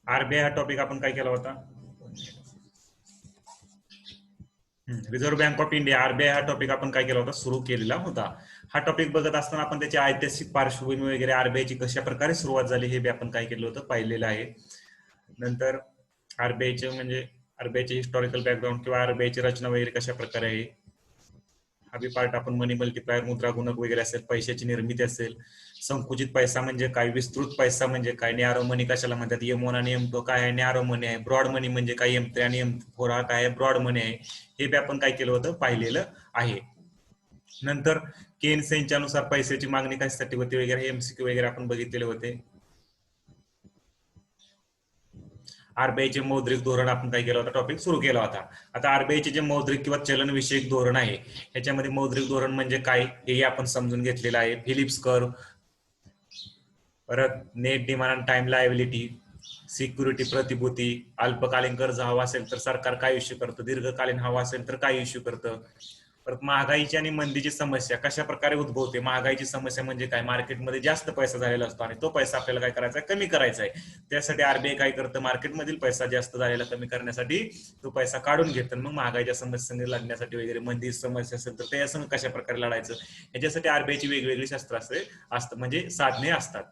RBI हा topic आपण काय केला होता? Reserve bank of India RBI हा टॉपिक आपण काय केला होता? सुरू केलेला होता. हा टॉपिक बघत असताना आपण त्याची ऐतिहासिक पार्श्वभूमी वगैरे आरबीआयची कशा प्रकारे सुरुवात झाली हे बी आपण काय केलं होतं? पाहिलेलं आहे. नंतर आरबीआयचे म्हणजे आरबीआयचे हिस्टॉरिकल बॅकग्राऊंड किंवा आरबीआयची रचना वगैरे कशा प्रकारे आहे हा बी पार्ट आपण मनी मल्टीप्लायर मुद्रा गुणक वगैरे असेल, पैशाची निर्मिती असेल, संकुचित पैसा म्हणजे काय, विस्तृत पैसा म्हणजे काय, नॅरो मनी कशाला म्हणतात, एम1 आणि एम2 काय आहे, नॅरो मनी आहे, ब्रॉड मनी म्हणजे काय, एम3 आणि एम4 हा काय ब्रॉड मनी आहे, हे बी आपण काय केलं होतं? पाहिलेलं आहे. नंतर केन्स यांच्या नुसार पैशाची मागणी कशासाठी होती वगैरे एमसीक्यू वगैरे आपण बघितलेले होते. आरबीआयचे मौद्रिक धोरण आपण काय केलं होतं? टॉपिक सुरू केला होता. आता आरबीआयचे जे मौद्रिक किंवा चलन विषयक धोरण आहे ह्याच्यामध्ये मौद्रिक धोरण म्हणजे काय हे आपण समजून घेतलेलं आहे. फिलिप्स कर्व, परत नेट डिमांड आणि टाइम लायबिलिटी, सिक्युरिटी प्रतिभूती, अल्पकालीन कर्ज हवा असेल तर सरकार काय इश्यू करतं, दीर्घकालीन हवा असेल तर काय इश्यू करतं. परत महागाईची आणि मंदीची समस्या कशा प्रकारे उद्भवते. महागाईची समस्या म्हणजे काय, मार्केटमध्ये जास्त पैसा झालेला असतो आणि तो पैसा आपल्याला काय करायचा आहे? कमी करायचा आहे. त्यासाठी आरबीआय काय करतं? मार्केटमधील पैसा जास्त झालेला कमी करण्यासाठी तो पैसा काढून घेतं. मग महागाईच्या समस्यांनी लढण्यासाठी वगैरे मंदी समस्या असेल तर त्या संग कशा प्रकारे लढायचं याच्यासाठी आरबीआयची वेगवेगळी शस्त्रास्त्रे असतात म्हणजे साधने असतात.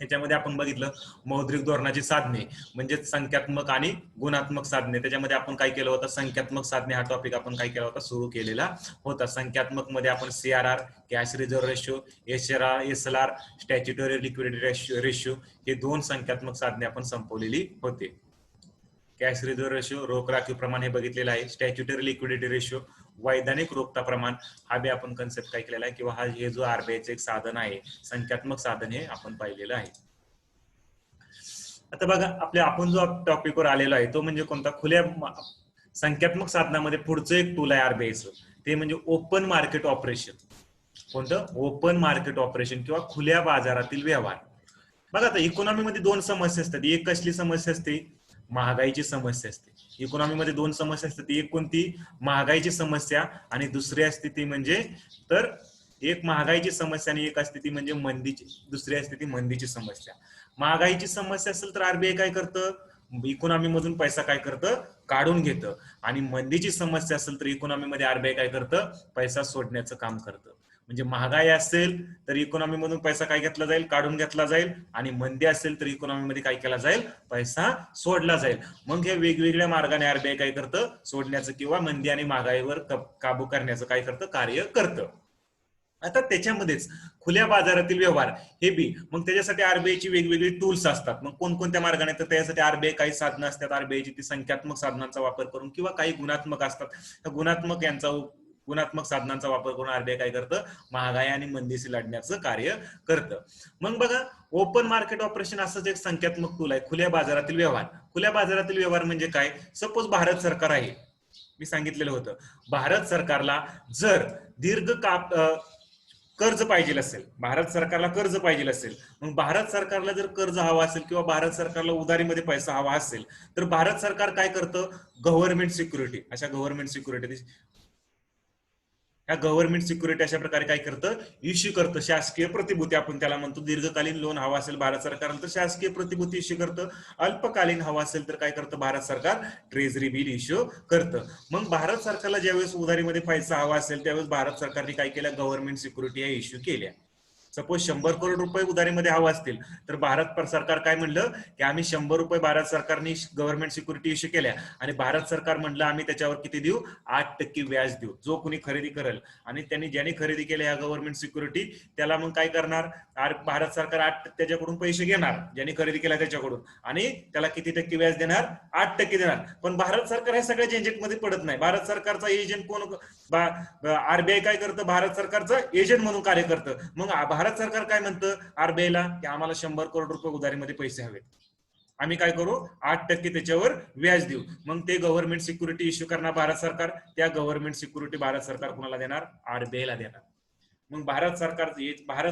ह्याच्यामध्ये आपण बघितलं मौद्रिक धोरणाची साधने म्हणजे संख्यात्मक आणि गुणात्मक साधने. त्याच्यामध्ये आपण काय केलं होतं? संख्यात्मक साधने हा टॉपिक आपण काय केला होता? सुरू केलेला होता. संख्यात्मक मध्ये आपण CRR, cash reserve ratio, SLR, statutory liquidity ratio हे दोन संख्यात्मक साधने आपण संपवलेली होते. कॅश रिझर्व्ह रेशो रोख राखीव प्रमाण हे बघितलेलं आहे. स्टॅच्युटरी लिक्विडिटी रेशो वैधानिक रोखता प्रमाण हा बी आपण कन्सेप्ट काय केलेला आहे किंवा हा हे जो आरबीआयचं एक साधन आहे संख्यात्मक साधन हे आपण पाहिलेलं आहे. आता बघा आपल्या आपण जो टॉपिकवर आलेलो आहे तो म्हणजे कोणता? खुल्या संख्यात्मक साधनामध्ये पुढचं एक टूल आहे आरबीआयचं ते म्हणजे ओपन मार्केट ऑपरेशन. कोणतं? ओपन मार्केट ऑपरेशन किंवा खुल्या बाजारातील व्यवहार. बघा आता इकॉनॉमीमध्ये दोन समस्या असतात. एक कसली समस्या असते? महागाईची समस्या असते. इकॉनॉमीमध्ये दोन समस्या असतात. एक कोणती? महागाईची समस्या आणि दुसरी असते ती म्हणजे तर एक महागाईची समस्या आणि एक असते ती म्हणजे मंदीची, दुसरी असते ती मंदीची समस्या. महागाईची समस्या असेल तर आरबीआय काय करतं? इकॉनॉमी मधून पैसा काय करतं? काढून घेतं. आणि मंदीची समस्या असेल तर इकॉनॉमीमध्ये आरबीआय काय करतं? पैसा सोडण्याचं काम करतं. म्हणजे महागाई असेल तर इकॉनॉमी मधून पैसा काय घेतला जाईल? काढून घेतला जाईल. आणि मंदी असेल तर इकॉनॉमीमध्ये काय केला जाईल? पैसा सोडला जाईल. मग हे वेगवेगळ्या मार्गाने आरबीआय काय करतं? सोडण्याचं किंवा मंदी आणि महागाईवर काबू करण्याचं काय करतं? कार्य करतं. आता त्याच्यामध्येच खुल्या बाजारातील व्यवहार हे बी मग त्याच्यासाठी आरबीआयची वेगवेगळी टूल्स असतात. मग कोणकोणत्या मार्गाने? तर त्यासाठी आरबीआय काही साधनं असतात आरबीआयची ती संख्यात्मक साधनांचा वापर करून किंवा काही गुणात्मक असतात गुणात्मक साधनांचा वापर करून आरबीआय काय करतं? महागाई आणि मंदीशी लढण्याचं कार्य करतं. मग बघा ओपन मार्केट ऑपरेशन असंच एक संख्यात्मक टूल आहे. खुल्या बाजारातील व्यवहार. खुल्या बाजारातील व्यवहार म्हणजे काय? सपोज भारत सरकार आहे, मी सांगितलेलं होतं भारत सरकारला जर दीर्घ कर्ज पाहिजे असेल, भारत सरकारला कर्ज पाहिजे असेल, मग भारत सरकारला जर कर्ज हवा असेल किंवा भारत सरकारला उधारीमध्ये पैसा हवा असेल तर भारत सरकार काय करतं? गव्हर्नमेंट सिक्युरिटी, अशा गव्हर्नमेंट सिक्युरिटी ह्या गव्हर्नमेंट सिक्युरिटी अशा प्रकारे काय करतं? इश्यू करतं. शासकीय प्रतिभूती आपण त्याला म्हणतो. दीर्घकालीन लोन हवा असेल भारत सरकारला तर शासकीय प्रतिभूती इश्यू करतं. अल्पकालीन हवा असेल तर काय करतं? भारत सरकार ट्रेझरी बिल इश्यू करतं. मग भारत सरकारला ज्यावेळेस उधारीमध्ये पैसा हवा असेल त्यावेळेस भारत सरकारने काय केलं? गव्हर्नमेंट सिक्युरिटी या इश्यू केल्या. सपोज 100 करोड रुपये उधारीमध्ये हवा असतील तर भारत सरकार काय म्हणलं की आम्ही 100 रुपये भारत सरकारने गव्हर्नमेंट सिक्युरिटी इश्यू केल्या आणि भारत सरकार म्हणलं आम्ही त्याच्यावर किती देऊ? 8% व्याज देऊ. जो कोणी खरेदी करेल आणि त्यांनी ज्यांनी खरेदी केल्या ह्या गव्हर्नमेंट सिक्युरिटी त्याला मग काय करणार? भारत सरकार 8% त्याच्याकडून पैसे घेणार ज्यांनी खरेदी केला त्याच्याकडून आणि त्याला किती टक्के व्याज देणार? 8% देणार. पण भारत सरकार हे सगळ्या झंझटमध्ये पडत नाही. भारत सरकारचा एजंट कोण? आरबीआय काय करतं? भारत सरकारचं एजंट म्हणून कार्य करतं. मग भारत सरकार काय म्हणतं आरबीआयला की आम्हाला 100 करोड रुपये उधारीमध्ये पैसे हवेत, आम्ही काय करू? 8% त्याच्यावर व्याज देऊ. मग ते गव्हर्नमेंट सिक्युरिटी इश्यू करणार भारत सरकार. त्या गव्हर्नमेंट सिक्युरिटी भारत सरकार कोणाला देणार? आरबीआयला देणार. मग भारत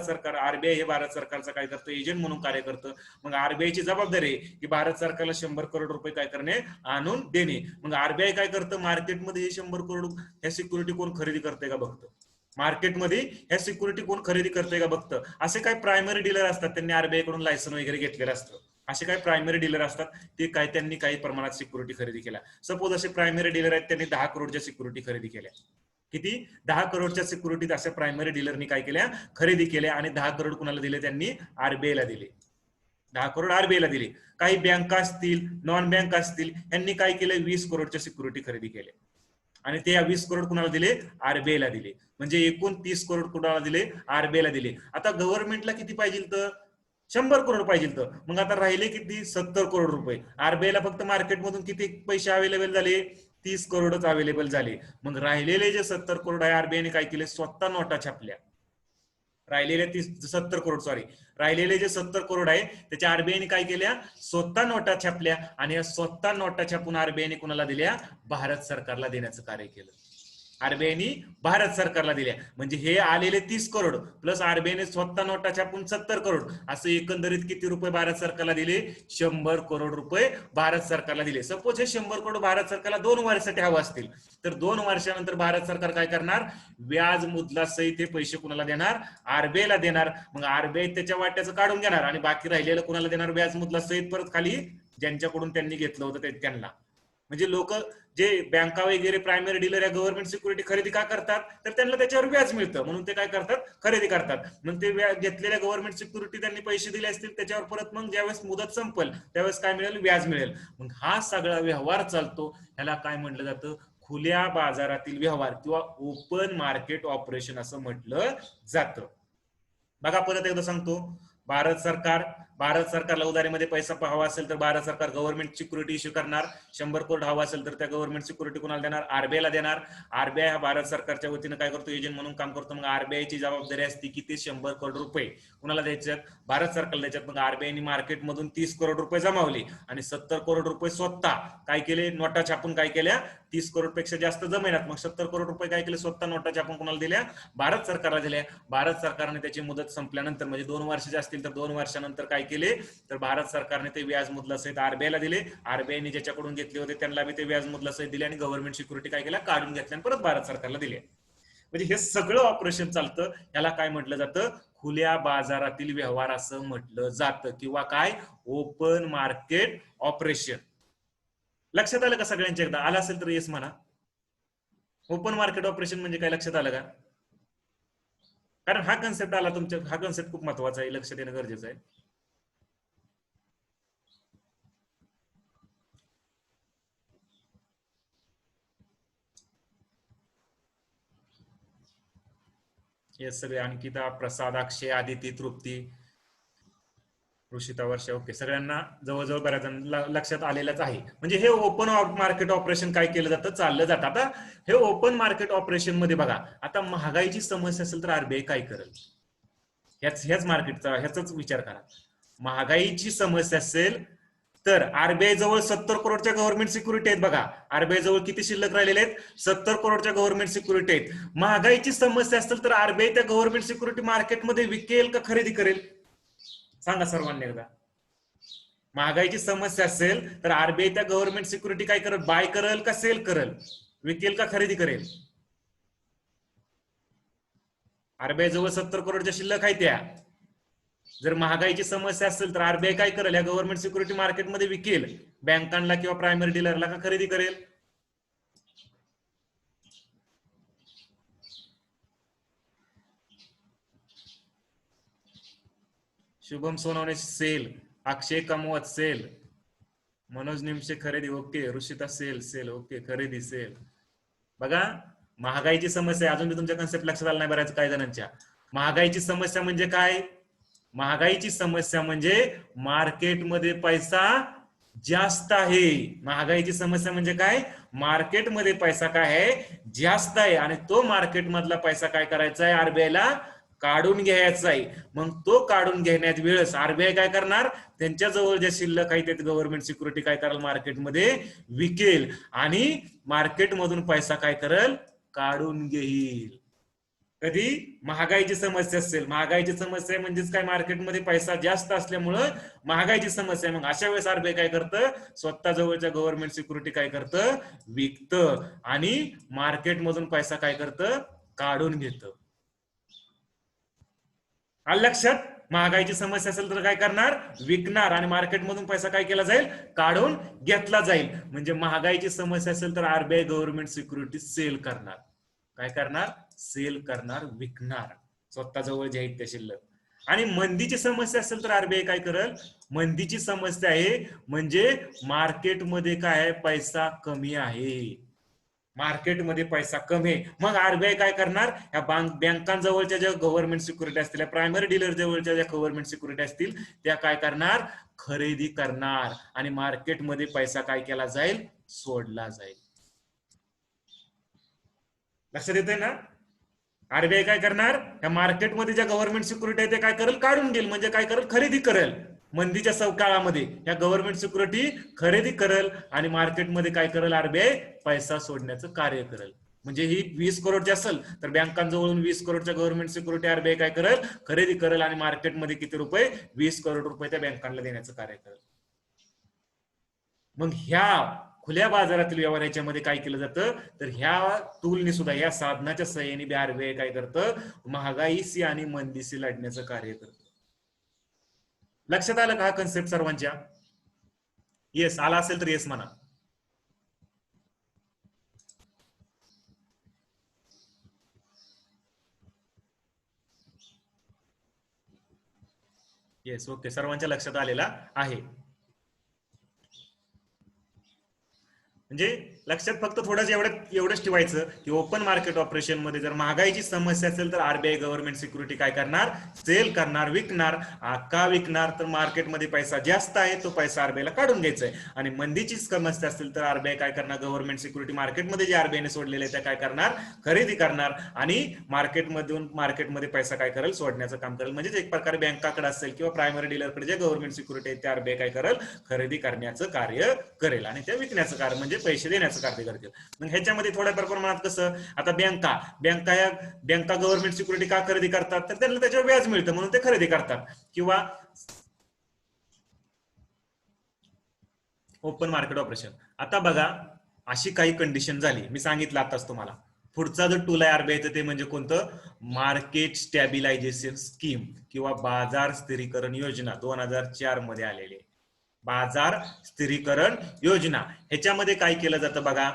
सरकार आरबीआय हे भारत सरकारचं काय करतं? एजंट म्हणून कार्य करतं. मग आरबीआयची जबाबदारी आहे की भारत सरकारला 100 करोड रुपये काय करणे? आणून देणे. मग आरबीआय काय करतं? मार्केटमध्ये हे 100 करोड ह्या सिक्युरिटी कोण खरेदी करते का बघतं. मार्केटमध्ये ह्या सिक्युरिटी कोण खरेदी करते का बघतं. असे काही प्रायमरी डीलर असतात त्यांनी आरबीआय कडून लायसन वगैरे घेतलेलं असतं. असे काही प्रायमरी डीलर असतात, ते काय त्यांनी काही प्रमाणात सिक्युरिटी खरेदी केल्या. सपोज असे प्रायमरी डीलर आहेत, त्यांनी 10 करोडच्या सिक्युरिटी खरेदी केल्या. किती? 10 करोडच्या सिक्युरिटीत अशा प्रायमरी डीलरनी काय केल्या? खरेदी केल्या. आणि 10 करोड कुणाला दिले? त्यांनी आरबीआयला दिले. 10 करोड आरबीआयला दिले. काही बँका असतील, नॉन बँक असतील, यांनी काय केलं? 20 करोडच्या सिक्युरिटी खरेदी केल्या. आणि ते 20 करोड कुणाला दिले? आरबीआयला दिले. म्हणजे एकूण 30 करोड कुणाला दिले? आरबीआयला दिले. आता गव्हर्नमेंटला किती पाहिजे? तर 100 करोड पाहिजे. तर मग आता राहिले किती? 70 करोड रुपये. आरबीआयला फक्त मार्केटमधून किती पैसे अवेलेबल झाले? 30 करोडच अवेलेबल झाले. मग राहिलेले जे 70 करोड आहे, आरबीआयने काय केले? स्वतः नोटा छापल्या. राहिलेले 70 करोड, सॉरी, राहिलेले जे 70 करोड आहे त्याच्या आरबीआयने काय केल्या? स्वतः नोटा छापल्या. आणि या स्वतः नोटा छापून आरबीआयने कुणाला दिल्या? भारत सरकारला देण्याचं कार्य केलं. आरबीआयने भारत सरकारला दिल्या. म्हणजे हे आलेले 30 करोड प्लस आरबीआयने स्वतः नोटा छापून 70 करोड, असं एकंदरीत किती रुपये भारत सरकारला दिले? 100 करोड रुपये भारत सरकारला दिले. सपोज हे 100 करोड भारत सरकारला 2 वर्षासाठी हवं असतील, तर 2 वर्षानंतर भारत सरकार काय करणार? व्याज मुद्दला सहित हे पैसे कुणाला देणार? आरबीआयला देणार. मग आरबीआय त्याच्या वाट्याचं काढून घेणार आणि बाकी राहिलेलं कुणाला देणार? व्याज मुद्दला सहित परत खाली ज्यांच्याकडून त्यांनी घेतलं होतं त्यांना. म्हणजे लोक जे बँका वगैरे प्रायमरी डीलर या गव्हर्नमेंट सिक्युरिटी खरेदी का करतात? तर त्यांना त्याच्यावर व्याज मिळतं म्हणून ते काय करतात? खरेदी करतात. मग ते घेतलेल्या गव्हर्नमेंट सिक्युरिटी त्यांनी पैसे दिले असतील, त्याच्यावर परत मग ज्यावेळेस मुदत संपल त्यावेळेस काय मिळेल? व्याज मिळेल. मग हा सगळा व्यवहार चालतो, ह्याला काय म्हटलं जातं? खुल्या बाजारातील व्यवहार किंवा ओपन मार्केट ऑपरेशन असं म्हटलं जातं. बघा परत एकदा सांगतो. भारत सरकारला उधारीमध्ये पैसा हवा असेल तर भारत सरकार गव्हर्नमेंट सिक्युरिटी इश्यू करणार. 100 करोड हवा असेल तर त्या गव्हर्नमेंट सिक्युरिटी कुणाला देणार? आरबीआयला देणार. आरबीआय हा भारत सरकारच्या वतीनं काय करतो? एजंट म्हणून काम करतो. मग आरबीआयची जबाबदारी असते की ते 100 करोड रुपये कुणाला द्यायच्यात? भारत सरकारला द्यायच्यात. मग आरबीआयने मार्केटमधून 30 करोड रुपये जमावले आणि 70 करोड रुपये स्वतः काय केले? नोटा छापून काय केल्या? 30 करोड पेक्षा जास्त जमिनात. मग 70 करोड रुपये काय केले? स्वतः नोटा छापून कुणाला दिल्या? भारत सरकारला दिल्या. भारत सरकारने त्याची मुदत संपल्यानंतर म्हणजे 2 वर्षाचे असतील तर 2 वर्षानंतर काय केले? तर भारत सरकारने ते व्याज मुद्दला सहित आरबीआयला दिले. आरबीआयने ज्याच्याकडून घेतले होते त्यांना बी ते व्याज मुद्दला सहित दिले आणि गव्हर्नमेंट सिक्युरिटी काय केल्या? काढून घेतल्या आणि परत भारत सरकारला दिले. म्हणजे हे सगळं ऑपरेशन चालतं. याला काय म्हटलं जातं? खुल्या बाजारातील व्यवहार असं म्हटलं जातं किंवा काय? Open market operation. लक्षात आलं का सगळ्यांच्या? एकदा आलं असेल तर येस म्हणा. ओपन मार्केट ऑपरेशन म्हणजे काय लक्षात आलं का? कारण हा कन्सेप्ट आला तुमच्या, हा कन्सेप्ट खूप महत्वाचा आहे, लक्षात येणं गरजेचं आहे. हे सगळे अंकिता, प्रसाद, अक्षय, आदिती, तृप्ती, ऋषिता, वर्षा, ओके, सगळ्यांना जवळजवळ बऱ्याच लक्षात आलेलंच आहे. म्हणजे हे ओपन मार्केट ऑपरेशन काय केलं जातं? चाललं जातं. आता हे ओपन मार्केट ऑपरेशन मध्ये बघा, आता महागाईची समस्या असेल तर आरबीआय काय करेल? ह्याच मार्केटचा ह्याचाच विचार करा. महागाईची समस्या असेल तर आरबीआय जवळ 70 करोडच्या गव्हर्नमेंट सिक्युरिटी आहेत. बघा आरबीआय जवळ किती शिल्लक राहिलेले आहेत? 70 करोडच्या गव्हर्नमेंट सिक्युरिटी आहेत. महागाईची समस्या असेल तर आरबीआय त्या गव्हर्नमेंट सिक्युरिटी मार्केटमध्ये विकेल का खरेदी करेल? सांगा सर्वांनी एकदा. महागाईची समस्या असेल तर आरबीआय त्या गव्हर्नमेंट सिक्युरिटी काय करेल? बाय करेल का सेल करेल? विकेल का खरेदी करेल? आरबीआय जवळ 70 करोडच्या शिल्लक आहे त्या. जर महागाईची समस्या असेल तर आरबीआय काय करेल? या गव्हर्नमेंट सिक्युरिटी मार्केटमध्ये विकेल, बँकांना किंवा प्रायमरी डीलरला का खरेदी करेल? शुभम सोनवणे सेल, अक्षय कमवत सेल, मनोज निमशे खरेदी, ओके, ऋषिता सेल ओके, खरेदी सेल. बघा महागाईची समस्या अजून मी तुमच्या कन्सेप्ट लक्षात आला नाही बऱ्याच काही जणांच्या. महागाईची समस्या म्हणजे काय? महागाईची समस्या म्हणजे मार्केटमध्ये पैसा जास्त आहे. महागाईची समस्या म्हणजे काय? मार्केटमध्ये पैसा काय आहे? जास्त आहे आणि तो मार्केट मधला पैसा काय करायचा आहे? आरबीआयला काढून घ्यायचा आहे. मग तो काढून घेण्यात वेळेस आरबीआय काय करणार? त्यांच्या जवळ जे शिल्लक आहे ते गव्हर्नमेंट सिक्युरिटी काय करेल? मार्केटमध्ये विकेल आणि मार्केटमधून पैसा काय करेल? काढून घेईल. कधी? महागाईची समस्या असेल. महागाईची समस्या म्हणजेच काय? मार्केटमध्ये पैसा जास्त असल्यामुळं महागाईची समस्या. मग अशा वेळेस आरबीआय काय करतं? स्वतः जवळच्या गव्हर्नमेंट सिक्युरिटी काय करतं? विकतं आणि मार्केटमधून पैसा काय करतं? काढून घेतं. आलं लक्षात? महागाईची समस्या असेल तर काय करणार, विकणार आणि मार्केटमधून पैसा काय केला जाईल, काढून घेतला जाईल. म्हणजे महागाईची समस्या असेल तर आरबीआय गव्हर्नमेंट सिक्युरिटी सेल करणार. काय करणार, सेल करणार, विकणार, स्वतःजवळ जे आहेत त्या शिल्लक. आणि मंदीची समस्या असेल तर आरबीआय काय करेल, मंदीची समस्या आहे म्हणजे मार्केटमध्ये काय आहे, पैसा कमी आहे, मार्केटमध्ये पैसा कमी आहे. मग आरबीआय काय करणार, या बँकांजवळच्या ज्या गव्हर्नमेंट सिक्युरिटी असतील, प्रायमरी डीलर जवळच्या ज्या गव्हर्नमेंट सिक्युरिटी असतील त्या काय करणार, खरेदी करणार आणि मार्केटमध्ये पैसा काय केला जाईल, सोडला जाईल. लक्षात येतंय ना. आरबीआय काय करणार, या मार्केटमध्ये ज्या गव्हर्नमेंट सिक्युरिटी आहे ते काय करेल, काढून घेईल, म्हणजे काय करेल, खरेदी करेल. मंदीच्या काळामध्ये या गव्हर्नमेंट सिक्युरिटी खरेदी करेल आणि मार्केटमध्ये काय करेल, आरबीआय पैसा सोडण्याचं कार्य करेल. म्हणजे ही 20 करोडची असेल तर बँकांजवळून 20 करोडच्या गव्हर्नमेंट सिक्युरिटी आरबीआय काय करेल, खरेदी करेल आणि मार्केटमध्ये किती रुपये, 20 करोड रुपये त्या बँकांना देण्याचं कार्य करेल. मग ह्या खुल्या बाजारातील व्यवहार याच्यामध्ये काय केलं जातं, तर ह्या टूलने सुद्धा, या साधनाच्या सहाय्याने आरबीआय काय करतं, महागाईशी आणि मंदीशी लढण्याचं कार्य करतं. लक्षात आलं का हा कन्सेप्ट सर्वांच्या? येस आला असेल तर येस म्हणा. येस, ओके, सर्वांच्या लक्षात आलेला आहे. म्हणजे लक्षात फक्त थोडंच एवढंच ठेवायचं की ओपन मार्केट ऑपरेशन मध्ये जर महागाईची समस्या असेल तर आरबीआय गव्हर्नमेंट सिक्युरिटी काय करणार, सेल करणार, विकणार. का विकणार, तर मार्केटमध्ये पैसा जास्त आहे, तो पैसा आरबीआयला काढून घ्यायचा आहे. आणि मंदीची समस्या असेल तर आरबीआय काय करणार, गव्हर्नमेंट सिक्युरिटी मार्केटमध्ये जे आरबीआयने सोडलेले त्या काय करणार, खरेदी करणार आणि मार्केटमध्ये पैसा काय करेल, सोडण्याचं काम करेल. म्हणजे एक प्रकारे बँकाकडे असेल किंवा प्रायमरी डीलरकडे जे गव्हर्नमेंट सिक्युरिटी आहे ते आरबीआय काय करेल, खरेदी करण्याचं कार्य करेल आणि त्या विकण्याचं कार्य म्हणजे पैसे देण्याचं कार्य करतील. मग ह्याच्यामध्ये थोड्याफार प्रमाणात कसं, आता बँका गव्हर्नमेंट सिक्युरिटी का खरेदी करतात, तर त्यांना त्याच्यावर व्याज मिळतं म्हणून ते खरेदी करतात. किंवा ओपन मार्केट ऑपरेशन, आता बघा अशी काही कंडिशन झाली, मी सांगितलं आताच तुम्हाला. पुढचा जो टूल आहे आरबीआयचं ते म्हणजे कोणतं, मार्केट स्टॅबिलायझेशन स्कीम किंवा बाजार स्थिरीकरण योजना 2004 मध्ये आलेली आहे. बाजार स्थिरीकरण योजना, ह्याच्यामध्ये काय केलं जातं बघा,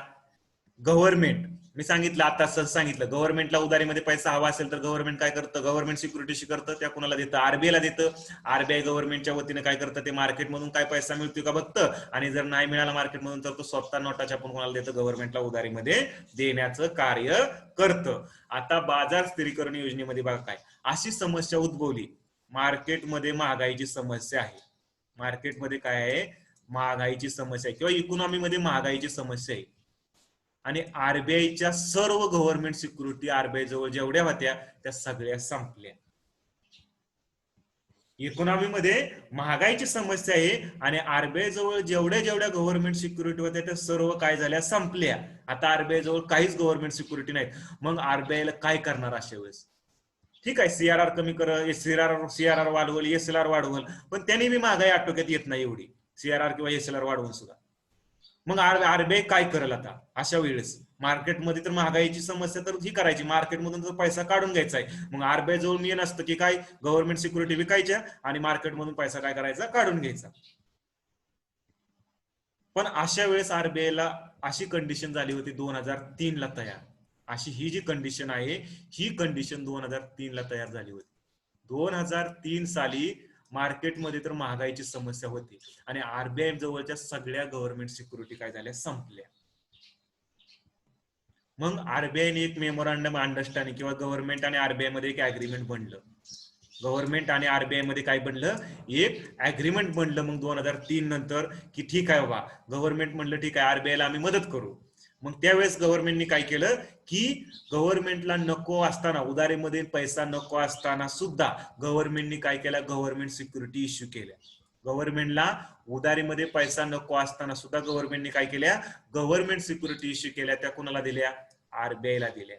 गव्हर्नमेंट, मी सांगितलं आता सांगितलं, गव्हर्नमेंटला उधारीमध्ये पैसा हवा असेल तर गव्हर्नमेंट काय करतं, गव्हर्नमेंट सिक्युरिटीशी करतं, त्या कुणाला देतं, आरबीआयला देतं. आरबीआय गव्हर्नमेंटच्या वतीने काय करतं, ते मार्केटमधून काय पैसा मिळतोय का बघतं आणि जर नाही मिळाला मार्केटमधून तर तो स्वतः नोटा छापून कोणाला देतं, गव्हर्नमेंटला उधारीमध्ये देण्याचं कार्य करतं. आता बाजार स्थिरीकरण योजनेमध्ये बघा काय अशी समस्या उद्भवली, मार्केटमध्ये महागाईची समस्या आहे, मार्केटमध्ये काय आहे, महागाईची समस्या किंवा इकॉनॉमीमध्ये महागाईची समस्या आहे आणि आरबीआयच्या सर्व गव्हर्नमेंट सिक्युरिटी आरबीआय जवळ जेवढ्या होत्या त्या सगळ्या संपल्या. इकॉनॉमीमध्ये महागाईची समस्या आहे आणि आरबीआय जवळ जेवढ्या गव्हर्नमेंट सिक्युरिटी होत्या त्या सर्व काय झाल्या, संपल्या. आता आरबीआय जवळ काहीच गव्हर्नमेंट सिक्युरिटी नाहीत. मग आरबीआयला काय करणार अशा वेळेस, ठीक आहे सीआरआर कमी कर, सीआरआर वाढवल, एसएलआर वाढवल, पण त्यांनी बी महागाई आटोक्यात येत नाही एवढी, सीआरआर किंवा एसएलआर वाढवून सुद्धा. मग आरबीआय काय करेल आता अशा वेळेस, मार्केटमध्ये तर महागाईची समस्या तर ही करायची, मार्केटमधून तर पैसा काढून घ्यायचा आहे. मग आरबीआय जवळ मी नसतं की काय, गव्हर्नमेंट सिक्युरिटी विकायच्या आणि मार्केटमधून पैसा काय करायचा, काढून घ्यायचा. पण अशा वेळेस आरबीआयला अशी कंडिशन झाली होती 2003 ला तयार. अशी ही जी कंडिशन आहे ही कंडिशन 2003 ला तयार झाली होती. 2003 साली मार्केटमध्ये तर महागाईची समस्या होती आणि आरबीआय जवळच्या सगळ्या गव्हर्नमेंट सिक्युरिटी काय झाल्या, संपल्या. मग आरबीआयने एक मेमोरंडम अंडरस्टँडिंग किंवा गव्हर्नमेंट आणि आरबीआय मध्ये एक अग्रीमेंट बनलं. गव्हर्नमेंट आणि आरबीआय मध्ये काय बनलं, एक अग्रीमेंट बनलं. मग 2003 नंतर की ठीक आहे बाबा, गव्हर्नमेंट म्हणलं ठीक आहे आरबीआयला आम्ही मदत करू. मग त्यावेळेस गव्हर्नमेंटने काय केलं की गव्हर्नमेंटला नको असताना, उधारीमध्ये पैसा नको असताना सुद्धा गव्हर्नमेंटने काय केलं, गव्हर्नमेंट सिक्युरिटी इश्यू केल्या. गव्हर्नमेंटला उधारीमध्ये पैसा नको असताना सुद्धा गव्हर्नमेंटने काय केल्या, गव्हर्नमेंट सिक्युरिटी इश्यू केल्या. त्या कुणाला दिल्या, आरबीआयला दिल्या.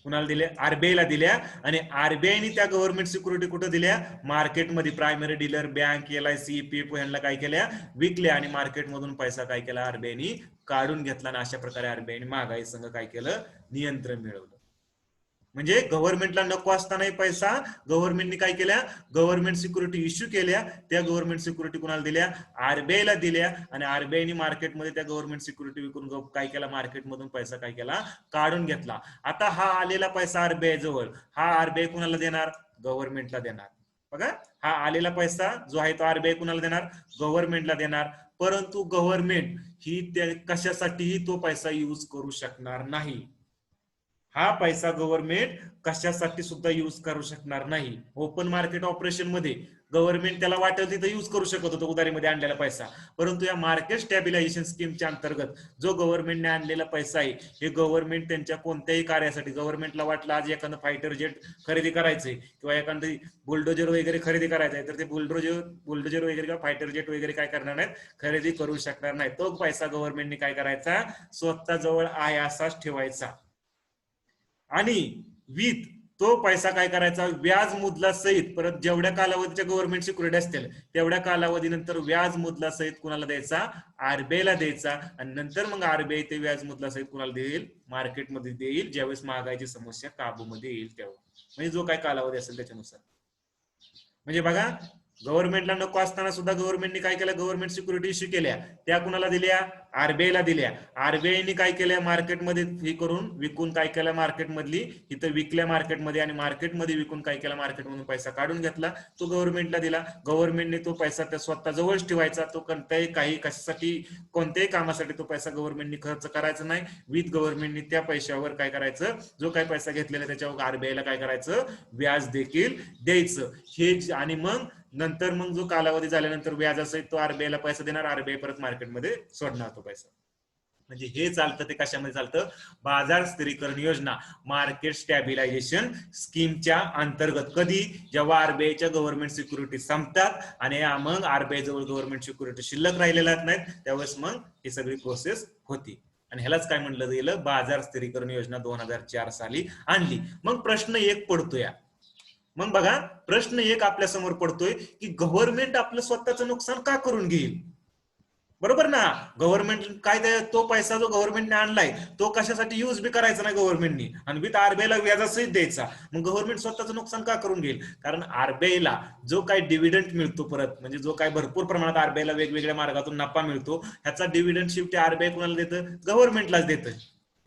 कुणाला दिल्या, आरबीआयला दिल्या. आणि आरबीआयने त्या गव्हर्नमेंट सिक्युरिटी कुठे दिल्या, मार्केटमध्ये primary dealer, bank, LIC, EPFO यांना काय केल्या, विकल्या आणि मार्केटमधून पैसा काय केला, आरबीआयने काढून घेतला. आणि अशा प्रकारे आरबीआयने महागाई संघ काय केलं, नियंत्रण मिळवलं. म्हणजे गव्हर्नमेंटला नको असतानाही पैसा गव्हर्नमेंटने काय केल्या, गव्हर्नमेंट सिक्युरिटी इश्यू केल्या. त्या गव्हर्नमेंट सिक्युरिटी कुणाला दिल्या, आरबीआयला दिल्या. आणि आरबीआयने मार्केटमध्ये त्या गव्हर्नमेंट सिक्युरिटी विकून काय केला, मार्केटमधून पैसा काय केला, काढून घेतला. आता हा आलेला पैसा आरबीआय जवळ, हा आरबीआय कुणाला देणार, गव्हर्नमेंटला देणार. बघा, हा आलेला पैसा जो आहे तो आरबीआय कुणाला देणार, गव्हर्नमेंटला देणार. परंतु गव्हर्नमेंट ही कशासाठीही तो पैसा युज करू शकणार नाही. हा पैसा गव्हर्नमेंट कशासाठी सुद्धा युज करू शकणार नाही. ओपन मार्केट ऑपरेशन मध्ये गव्हर्नमेंट त्याला वाटेल तिथं युज करू शकत होतं उधारीमध्ये आणलेला पैसा. परंतु या मार्केट स्टॅबिलायझेशन स्कीमच्या अंतर्गत जो गव्हर्नमेंटने आणलेला पैसा आहे, हे गव्हर्नमेंट त्यांच्या कोणत्याही कार्यासाठी, गव्हर्नमेंटला वाटलं आज एखादं फायटर जेट खरेदी करायचंय किंवा एखादं बुलडोजर वगैरे खरेदी करायचं आहे, तर ते बुलडोजर वगैरे किंवा फायटर जेट वगैरे काय करणार नाहीत, खरेदी करू शकणार नाही. तो पैसा गव्हर्नमेंटने काय करायचा, स्वतः जवळ आहे असाच ठेवायचा. आणि विथ तो पैसा काय करायचा, व्याज मुदला सहित परत जेवढ्या कालावधीच्या गव्हर्नमेंट सिक्युरिटी असतील तेवढ्या कालावधीनंतर व्याज मुदला सहित कुणाला द्यायचा, आरबीआयला द्यायचा. आणि नंतर मग आरबीआय ते व्याज मुदला सहित कुणाला देईल, मार्केटमध्ये देईल, ज्यावेळेस महागाईची समस्या काबूमध्ये येईल तेव्हा. म्हणजे जो काय कालावधी असेल त्याच्यानुसार. म्हणजे बघा, गव्हर्नमेंटला नको असताना सुद्धा गव्हर्नमेंटने काय केलं, गव्हर्नमेंट सिक्युरिटी इश्यू केल्या. त्या कुणाला दिल्या, आरबीआयला दिल्या. आरबीआयने काय केल्या, मार्केटमध्ये हे करून विकून काय केलं, मार्केटमधली इथं विकल्या मार्केटमध्ये. आणि मार्केटमध्ये विकून काय केला, मार्केटमधून पैसा काढून घेतला, तो गव्हर्नमेंटला दिला. गव्हर्नमेंटने तो पैसा त्या स्वतः जवळच ठेवायचा. तो कोणत्याही काही कशासाठी, कोणत्याही कामासाठी तो पैसा गव्हर्नमेंटने खर्च करायचा नाही. विथ गव्हर्नमेंटने त्या पैशावर काय करायचं, जो काही पैसा घेतलेला त्याच्यावर आरबीआयला काय करायचं, व्याज देखील द्यायचं. हे आणि मग नंतर मग जो कालावधी झाल्यानंतर व्याज असेल तो आरबीआयला पैसा देणार, आरबीआय परत मार्केटमध्ये सोडणार तो पैसा. म्हणजे हे चालतं ते कशामध्ये चालतं, बाजार स्थिरीकरण योजना, मार्केट स्टॅबिलायझेशन स्कीमच्या अंतर्गत. कधी, जेव्हा आरबीआयच्या गव्हर्नमेंट सिक्युरिटी संपतात आणि मग आरबीआय जवळ गव्हर्नमेंट सिक्युरिटी शिल्लक राहिलेल्या नाहीत, त्यावेळेस मग ही सगळी प्रोसेस होती. आणि ह्यालाच काय म्हणलं गेलं, बाजार स्थिरीकरण योजना 2004 साली आणली. मग प्रश्न एक पडतोय, मग बघा प्रश्न एक आपल्या समोर पडतोय की गव्हर्नमेंट आपलं स्वतःचं नुकसान का करून घेईल. बरोबर ना, गव्हर्नमेंट काय, तो पैसा जो गव्हर्नमेंटने आणलाय तो कशासाठी युज बी करायचा नाही गव्हर्नमेंटनी, आणि विथ आरबीआयला व्याजासहित द्यायचा. मग गव्हर्नमेंट स्वतःचं नुकसान का करून घेईल, कारण आरबीआयला जो काय डिव्हिडंड मिळतो परत, म्हणजे जो काय भरपूर प्रमाणात आरबीआयला वेगवेगळ्या मार्गातून नफा मिळतो, ह्याचा डिव्हिडंड शिफ्ट आरबीआय कुणाला देतं, गव्हर्नमेंटलाच देतं.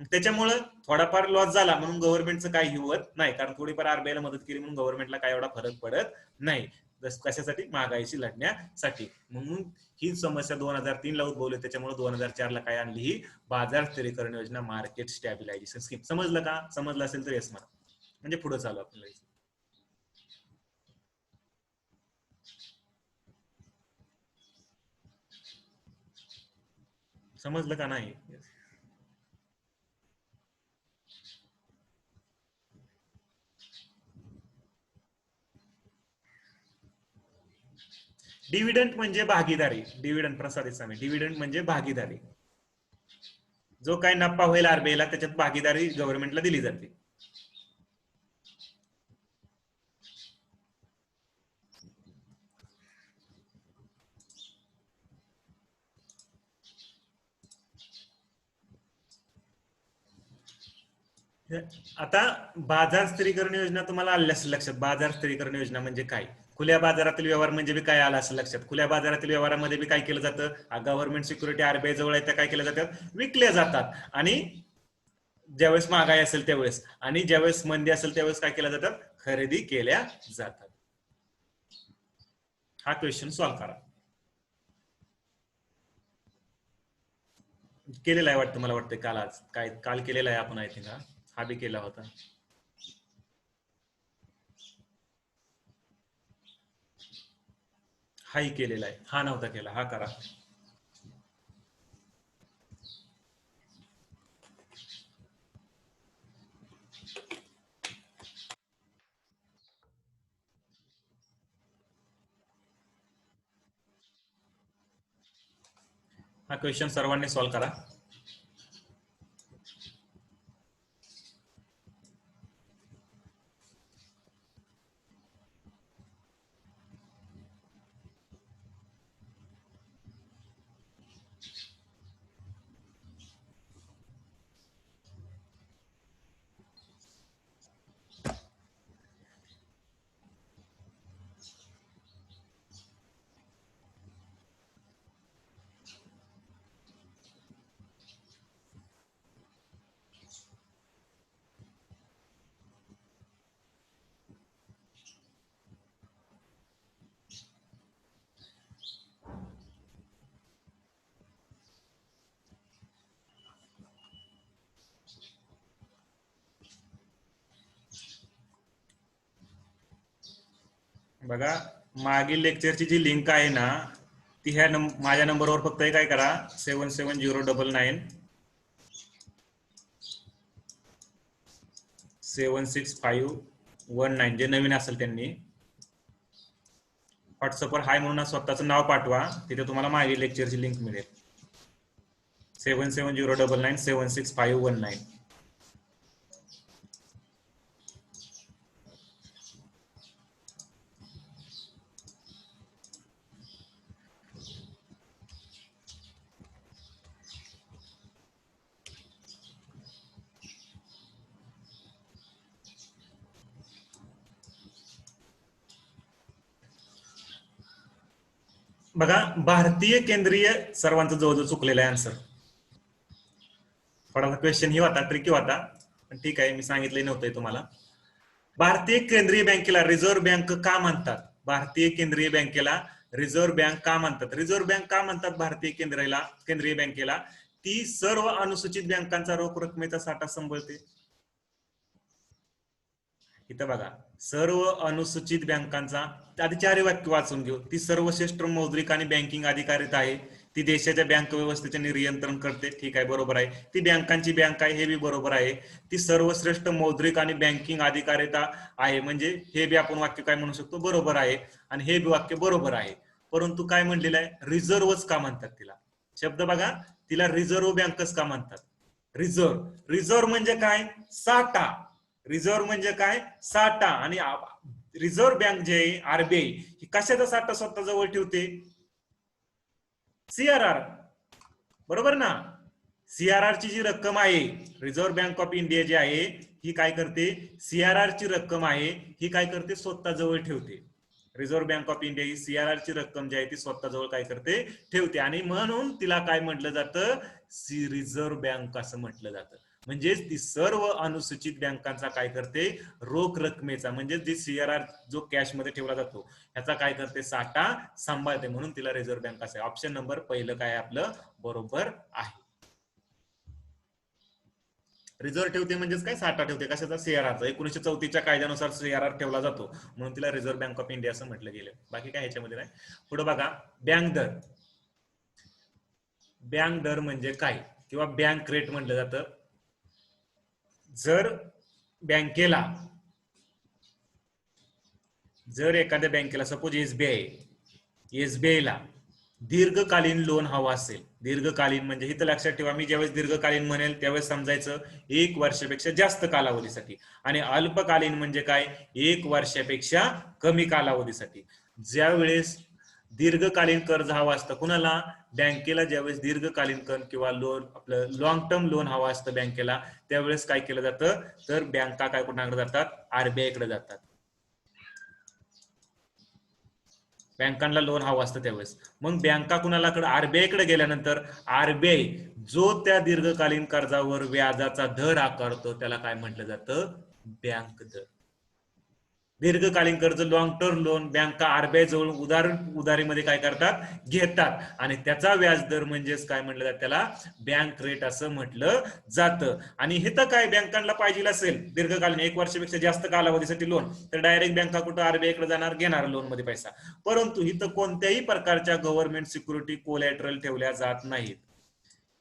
त्याच्यामुळे थोडाफार लॉस झाला म्हणून गव्हर्नमेंटचं काही होत नाही, कारण थोडीफार आरबीआयला मदत केली म्हणून गव्हर्नमेंटला काय एवढा फरक पडत नाही. कशासाठी, महागाईशी लढण्यासाठी. म्हणून ही समस्या 2003 ला उद्भवली, त्याच्यामुळे 2004 ला काय आणली, ही बाजार स्थिरीकरण योजना, मार्केट स्टॅबिलायझेशन स्कीम. समजलं का, समजलं असेल तर येस म्हणा, म्हणजे पुढे चालू आपल्याला. समजलं का नाही. डिव्हिडंड म्हणजे भागीदारी, डिव्हिडंड प्रसारित समय, डिव्हिडंड म्हणजे भागीदारी. जो काही नफा होईल आरबीआयला त्याच्यात भागीदारी गव्हर्नमेंटला दिली जाते. आता बाजार स्थिरीकरण योजना तुम्हाला आल्या असेल लक्षात. बाजार स्थिरीकरण योजना म्हणजे काय, खुल्या बाजारातील व्यवहार म्हणजे बी काय आलं असेल लक्षात. खुल्या बाजारातील व्यवहारामध्ये बी काय केलं जातं, गव्हर्नमेंट सिक्युरिटी आरबीआय जवळ आहे त्या काय केल्या जातात, विकल्या जातात. आणि ज्यावेळेस महागाई असेल त्यावेळेस, आणि ज्यावेळेस मंदी असेल त्यावेळेस काय केल्या जातात, खरेदी केल्या जातात. हा क्वेश्चन सॉल्व्ह करा. केलेला आहे वाटतं, मला वाटतं काल, आज काय काल केलेला आहे आपण, आय थिंक हा बी केला होता. हाही केलेला आहे, हा नव्हता केला, हा करा. हा क्वेश्चन सर्वांनी सॉल्व्ह करा. बघा, मागील लेक्चरची जी लिंक आहे ना, ती ह्या माझ्या नंबरवर फक्त काय करा, 770999 76519, जे नवीन असेल त्यांनी व्हॉट्सअपवर हाय म्हणून स्वतःचं नाव पाठवा, तिथे तुम्हाला मागील लेक्चरची लिंक मिळेल. 770999 76519. बघा, भारतीय केंद्रीय, सर्वांचं जवळजवळ चुकलेलं आहे आन्सर. थोडासा क्वेश्चन ही होता, ट्रिकी होता, पण ठीक आहे, मी सांगितलं नव्हतंय तुम्हाला. भारतीय केंद्रीय बँकेला रिझर्व्ह बँक का म्हणतात? भारतीय केंद्रीय बँकेला रिझर्व्ह बँक का म्हणतात? रिझर्व्ह बँक का म्हणतात भारतीय केंद्रीय बँकेला? ती सर्व अनुसूचित बँकांचा रोख रकमेचा साठा सांभाळते. इथं बघा, सर्व अनुसूचित बँकांचा, आधी 4 वाक्य वाचून घेऊ. ती सर्वश्रेष्ठ मौद्रिक आणि बँकिंग अधिकारीत आहे. ती देशाच्या बँक व्यवस्थेचे नियंत्रण करते. ठीक आहे, बरोबर आहे. ती बँकांची बँक आहे, हे बी बरोबर आहे. ती सर्वश्रेष्ठ मौद्रिक आणि बँकिंग अधिकारिता आहे, म्हणजे हे बी आपण वाक्य काय म्हणू शकतो, बरोबर आहे. आणि हे बी वाक्य बरोबर आहे. परंतु काय म्हणलेलं आहे, रिझर्व्हच का म्हणतात तिला? शब्द बघा, तिला रिझर्व्ह बँकच का म्हणतात? रिझर्व्ह म्हणजे काय? साठा. रिझर्व्ह म्हणजे काय? साठा. आणि रिझर्व्ह बँक जे आहे, आरबीआय, ही कशाचा साठा स्वतः जवळ ठेवते? सीआरआर, बरोबर ना? सीआरआर ची जी रक्कम आहे, रिझर्व्ह बँक ऑफ इंडिया जी आहे, ही काय करते? सीआरआर ची रक्कम आहे, ही काय करते? स्वतः जवळ ठेवते. Reserve bank of India he CRR ची रक्कम जी आहे, ती स्वतः जवळ काय करते? ठेवते. आणि म्हणून तिला काय म्हटलं जातं? रिझर्व्ह बँक असं म्हटलं जातं. म्हणजेच ती सर्व अनुसूचित बँकांचा काय करते? रोख रकमेचा, म्हणजे जी सीआरआर जो कॅश मध्ये ठेवला जातो, ह्याचा काय करते? साठा सांभाळते. म्हणून तिला रिझर्व्ह बँक असं. ऑप्शन नंबर पहिलं काय आपलं बरोबर आहे. रिझर्व्ह ठेवते म्हणजेच काय? साठा ठेवते. कशाचा? सीआरआरचा. 1934च्या कायद्यानुसार सीआरआर ठेवला जातो, म्हणून तिला रिझर्व्ह बँक ऑफ इंडिया असं म्हटलं गेलं. बाकी काय ह्याच्यामध्ये नाही. पुढे बघा, बँक दर. बँक दर म्हणजे काय, किंवा बँक रेट म्हटलं जातं. जर एखाद्या बँकेला, सपोज एसबीआयला दीर्घकालीन लोन हवा असेल, दीर्घकालीन म्हणजे इथं लक्षात ठेवा, मी ज्यावेळेस दीर्घकालीन म्हणेल त्यावेळेस समजायचं 1 वर्षापेक्षा जास्त कालावधीसाठी. आणि अल्पकालीन म्हणजे काय? 1 वर्षापेक्षा कमी कालावधीसाठी. ज्यावेळेस दीर्घकालीन कर्ज हवा असतं कुणाला? बँकेला. ज्यावेळेस दीर्घकालीन कर्ज किंवा लोन, आपलं लॉंग टर्म लोन हवा असतं बँकेला, त्यावेळेस काय केलं जातं? तर बँका काय कुणाकडे जातात? आरबीआय कडे जातात. बँकांना लोन हवं असतं त्यावेळेस. मग बँका कुणालाकडे? आरबीआय कडे गेल्यानंतर आरबीआय जो त्या दीर्घकालीन कर्जावर व्याजाचा दर आकारतो, त्याला काय म्हटलं जातं? बँक दर. दीर्घकालीन कर्ज, लॉंग टर्म लोन, बँका आरबीआय जवळ उधारीमध्ये काय करतात? घेतात. आणि त्याचा व्याजदर म्हणजेच काय म्हटलं जातं? त्याला बँक रेट असं म्हटलं जातं. आणि हे तर काय, बँकांना पाहिजे असेल दीर्घकालीन 1 वर्षापेक्षा जास्त कालावधीसाठी लोन, तर डायरेक्ट बँका कुठं? आरबीआय कडे जाणार, घेणार लोन मध्ये पैसा. परंतु इथं कोणत्याही प्रकारच्या गव्हर्नमेंट सिक्युरिटी कोलॅटरल ठेवल्या जात नाहीत.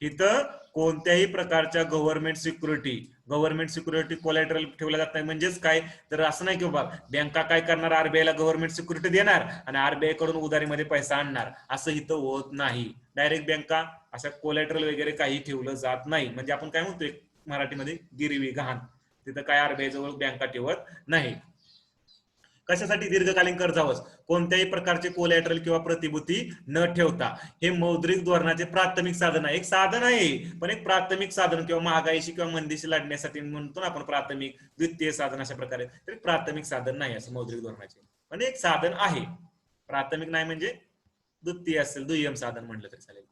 इथं कोणत्याही प्रकारच्या गव्हर्नमेंट सिक्युरिटी कोलॅटरल ठेवल्या जात नाही. म्हणजेच काय, तर असं नाही की बाबा बँका काय करणार? आरबीआयला गव्हर्नमेंट सिक्युरिटी देणार आणि आरबीआय कडून उधारीमध्ये पैसा आणणार, असं इथं होत नाही. डायरेक्ट बँका अशा कोलॅटरल वगैरे काही ठेवलं जात नाही. म्हणजे आपण काय म्हणतोय मराठीमध्ये, गिरवी, गहाण. तिथं काय आरबीआय जवळ बँका ठेवत नाही. कशासाठी? दीर्घकालीन कर्जावर कोणत्याही प्रकारचे कोलॅटरल किंवा प्रतिभूती न ठेवता. हे मौद्रिक धोरणाचे प्राथमिक साधन आहे. एक साधन आहे, पण एक प्राथमिक साधन, किंवा महागाईशी किंवा मंदीशी लढण्यासाठी म्हणतो ना आपण प्राथमिक, द्वितीय साधन अशा प्रकारे. तर प्राथमिक साधन नाही असं मौद्रिक धोरणाचे, पण एक साधन आहे. प्राथमिक नाही म्हणजे द्वितीय असेल, दुय्यम साधन म्हटलं तरी चालेल.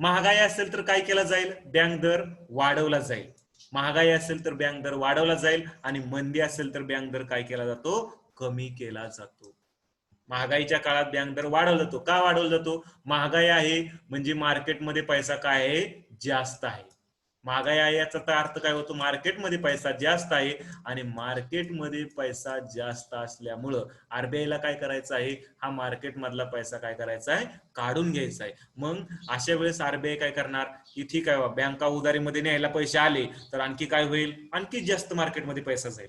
महागाई असेल तर काय केलं जाईल? बँक दर वाढवला जाईल. महागाई असेल तर बँक दर वाढवला जाईल. आणि मंदी असेल तर बँक दर काय केला जातो? कमी केला जातो. महागाईच्या काळात बँक दर वाढवला जातो. का वाढवला जातो? महागाई आहे म्हणजे मार्केटमध्ये पैसा काय आहे? जास्त आहे. महागाई आहे याचा तर अर्थ काय होतो, मार्केटमध्ये पैसा जास्त आहे आणि मार्केटमध्ये पैसा जास्त असल्यामुळं आरबीआयला काय करायचं आहे, हा मार्केट मधला पैसा काय करायचा आहे, काढून घ्यायचा आहे. मग अशा वेळेस आरबीआय काय करणार की ठीक आहे, बँका उधारीमध्ये न्यायला पैसे आले तर आणखी काय होईल, आणखी जास्त मार्केटमध्ये पैसा जाईल.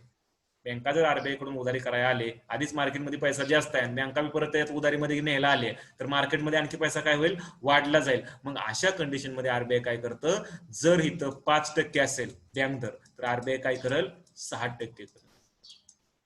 बँका जर आरबीआय कडून उधारी करायला आले, आधीच मार्केटमध्ये पैसा जास्त आहे आणि बँका परत उधारीमध्ये न्यायला आले तर मार्केटमध्ये आणखी पैसा काय होईल, वाढला जाईल. मग अशा कंडिशन मध्ये आरबीआय काय करतं, जर इथं 5% असेल बँक दर तर आरबीआय काय करेल, 6% करेल.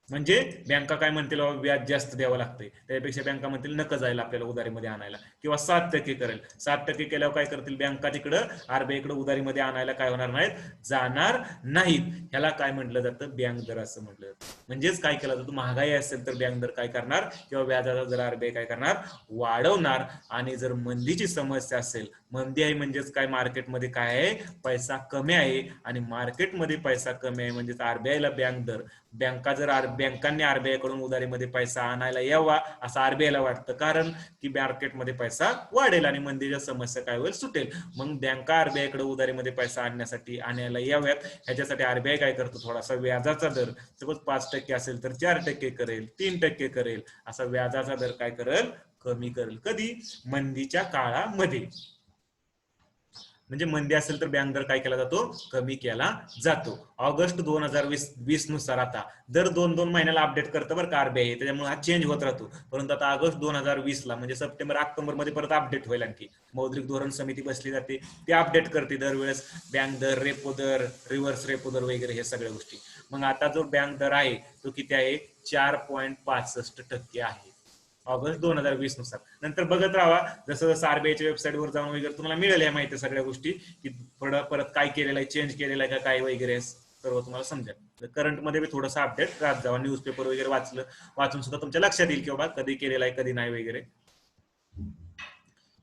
म्हणजे बँका काय म्हणतील, व्याज जास्त द्यावं लागतंय, त्यापेक्षा बँका म्हणतील नका जायला आपल्याला उधारीमध्ये आणायला, किंवा 7% करेल. 7% केल्यावर काय करतील बँका, तिकडं आरबीआय कडे उधारीमध्ये आणायला काय होणार नाहीत, जाणार नाहीत. ह्याला काय म्हटलं जातं, बँक दर असं म्हटलं जातं. म्हणजेच काय केलं जातं, महागाई असेल तर बँक दर काय करणार, किंवा व्याजाचा दर आरबीआय काय करणार, वाढवणार. आणि जर मंदीची समस्या असेल, मंदी आहे म्हणजेच काय, मार्केटमध्ये काय आहे, पैसा कमी आहे आणि मार्केटमध्ये पैसा कमी आहे म्हणजेच आरबीआयला बँक दर, बँकांनी आरबीआय कडून उधारीमध्ये पैसा आणायला यावा असं आरबीआयला वाटतं, कारण की मार्केटमध्ये पैसा वाढेल आणि मंदीच्या समस्या काय होईल, सुटेल. मग बँका आरबीआय कडे उधारीमध्ये पैसा आणायला याव्यात, ह्याच्यासाठी आरबीआय काय करतो, थोडासा व्याजाचा दर, सपोज 5% असेल तर 4% करेल, 3% करेल, असा व्याजाचा दर काय करेल, कमी करेल. कधी, मंदीच्या काळामध्ये. म्हणजे मंदी असेल तर बँक दर काय केला जातो, कमी केला जातो. ऑगस्ट 2020 नुसार आता दर 2-2 महिन्याला अपडेट करतं बरं का आरबीआय, त्याच्यामुळे हा चेंज होत राहतो. परंतु आता ऑगस्ट 2020 ला म्हणजे सप्टेंबर ऑक्टोबर मध्ये परत अपडेट होईल. आणखी मौद्रिक धोरण समिती बसली जाते, ते अपडेट करते दरवेळेस बँक दर, रेपो दर, रिव्हर्स रेपो दर वगैरे हे सगळ्या गोष्टी. मग आता जो बँक दर आहे तो किती आहे, 4.65% आहे ऑगस्ट 2020 नुसार. नंतर बघत राहा, जसं जसं आरबीआयच्या वेबसाईटवर जाऊन वगैरे तुम्हाला मिळेल या माहिती सगळ्या गोष्टी, की परत काय केलेलं आहे, चेंज केलेलं आहे का काय वगैरे, सर्व तुम्हाला समजेल. करंट मध्ये बी थोडंसं अपडेट राहत जावा, न्यूजपेपर वगैरे वाचून सुद्धा तुमच्या लक्षात येईल की बाबा कधी केलेलं आहे कधी नाही वगैरे.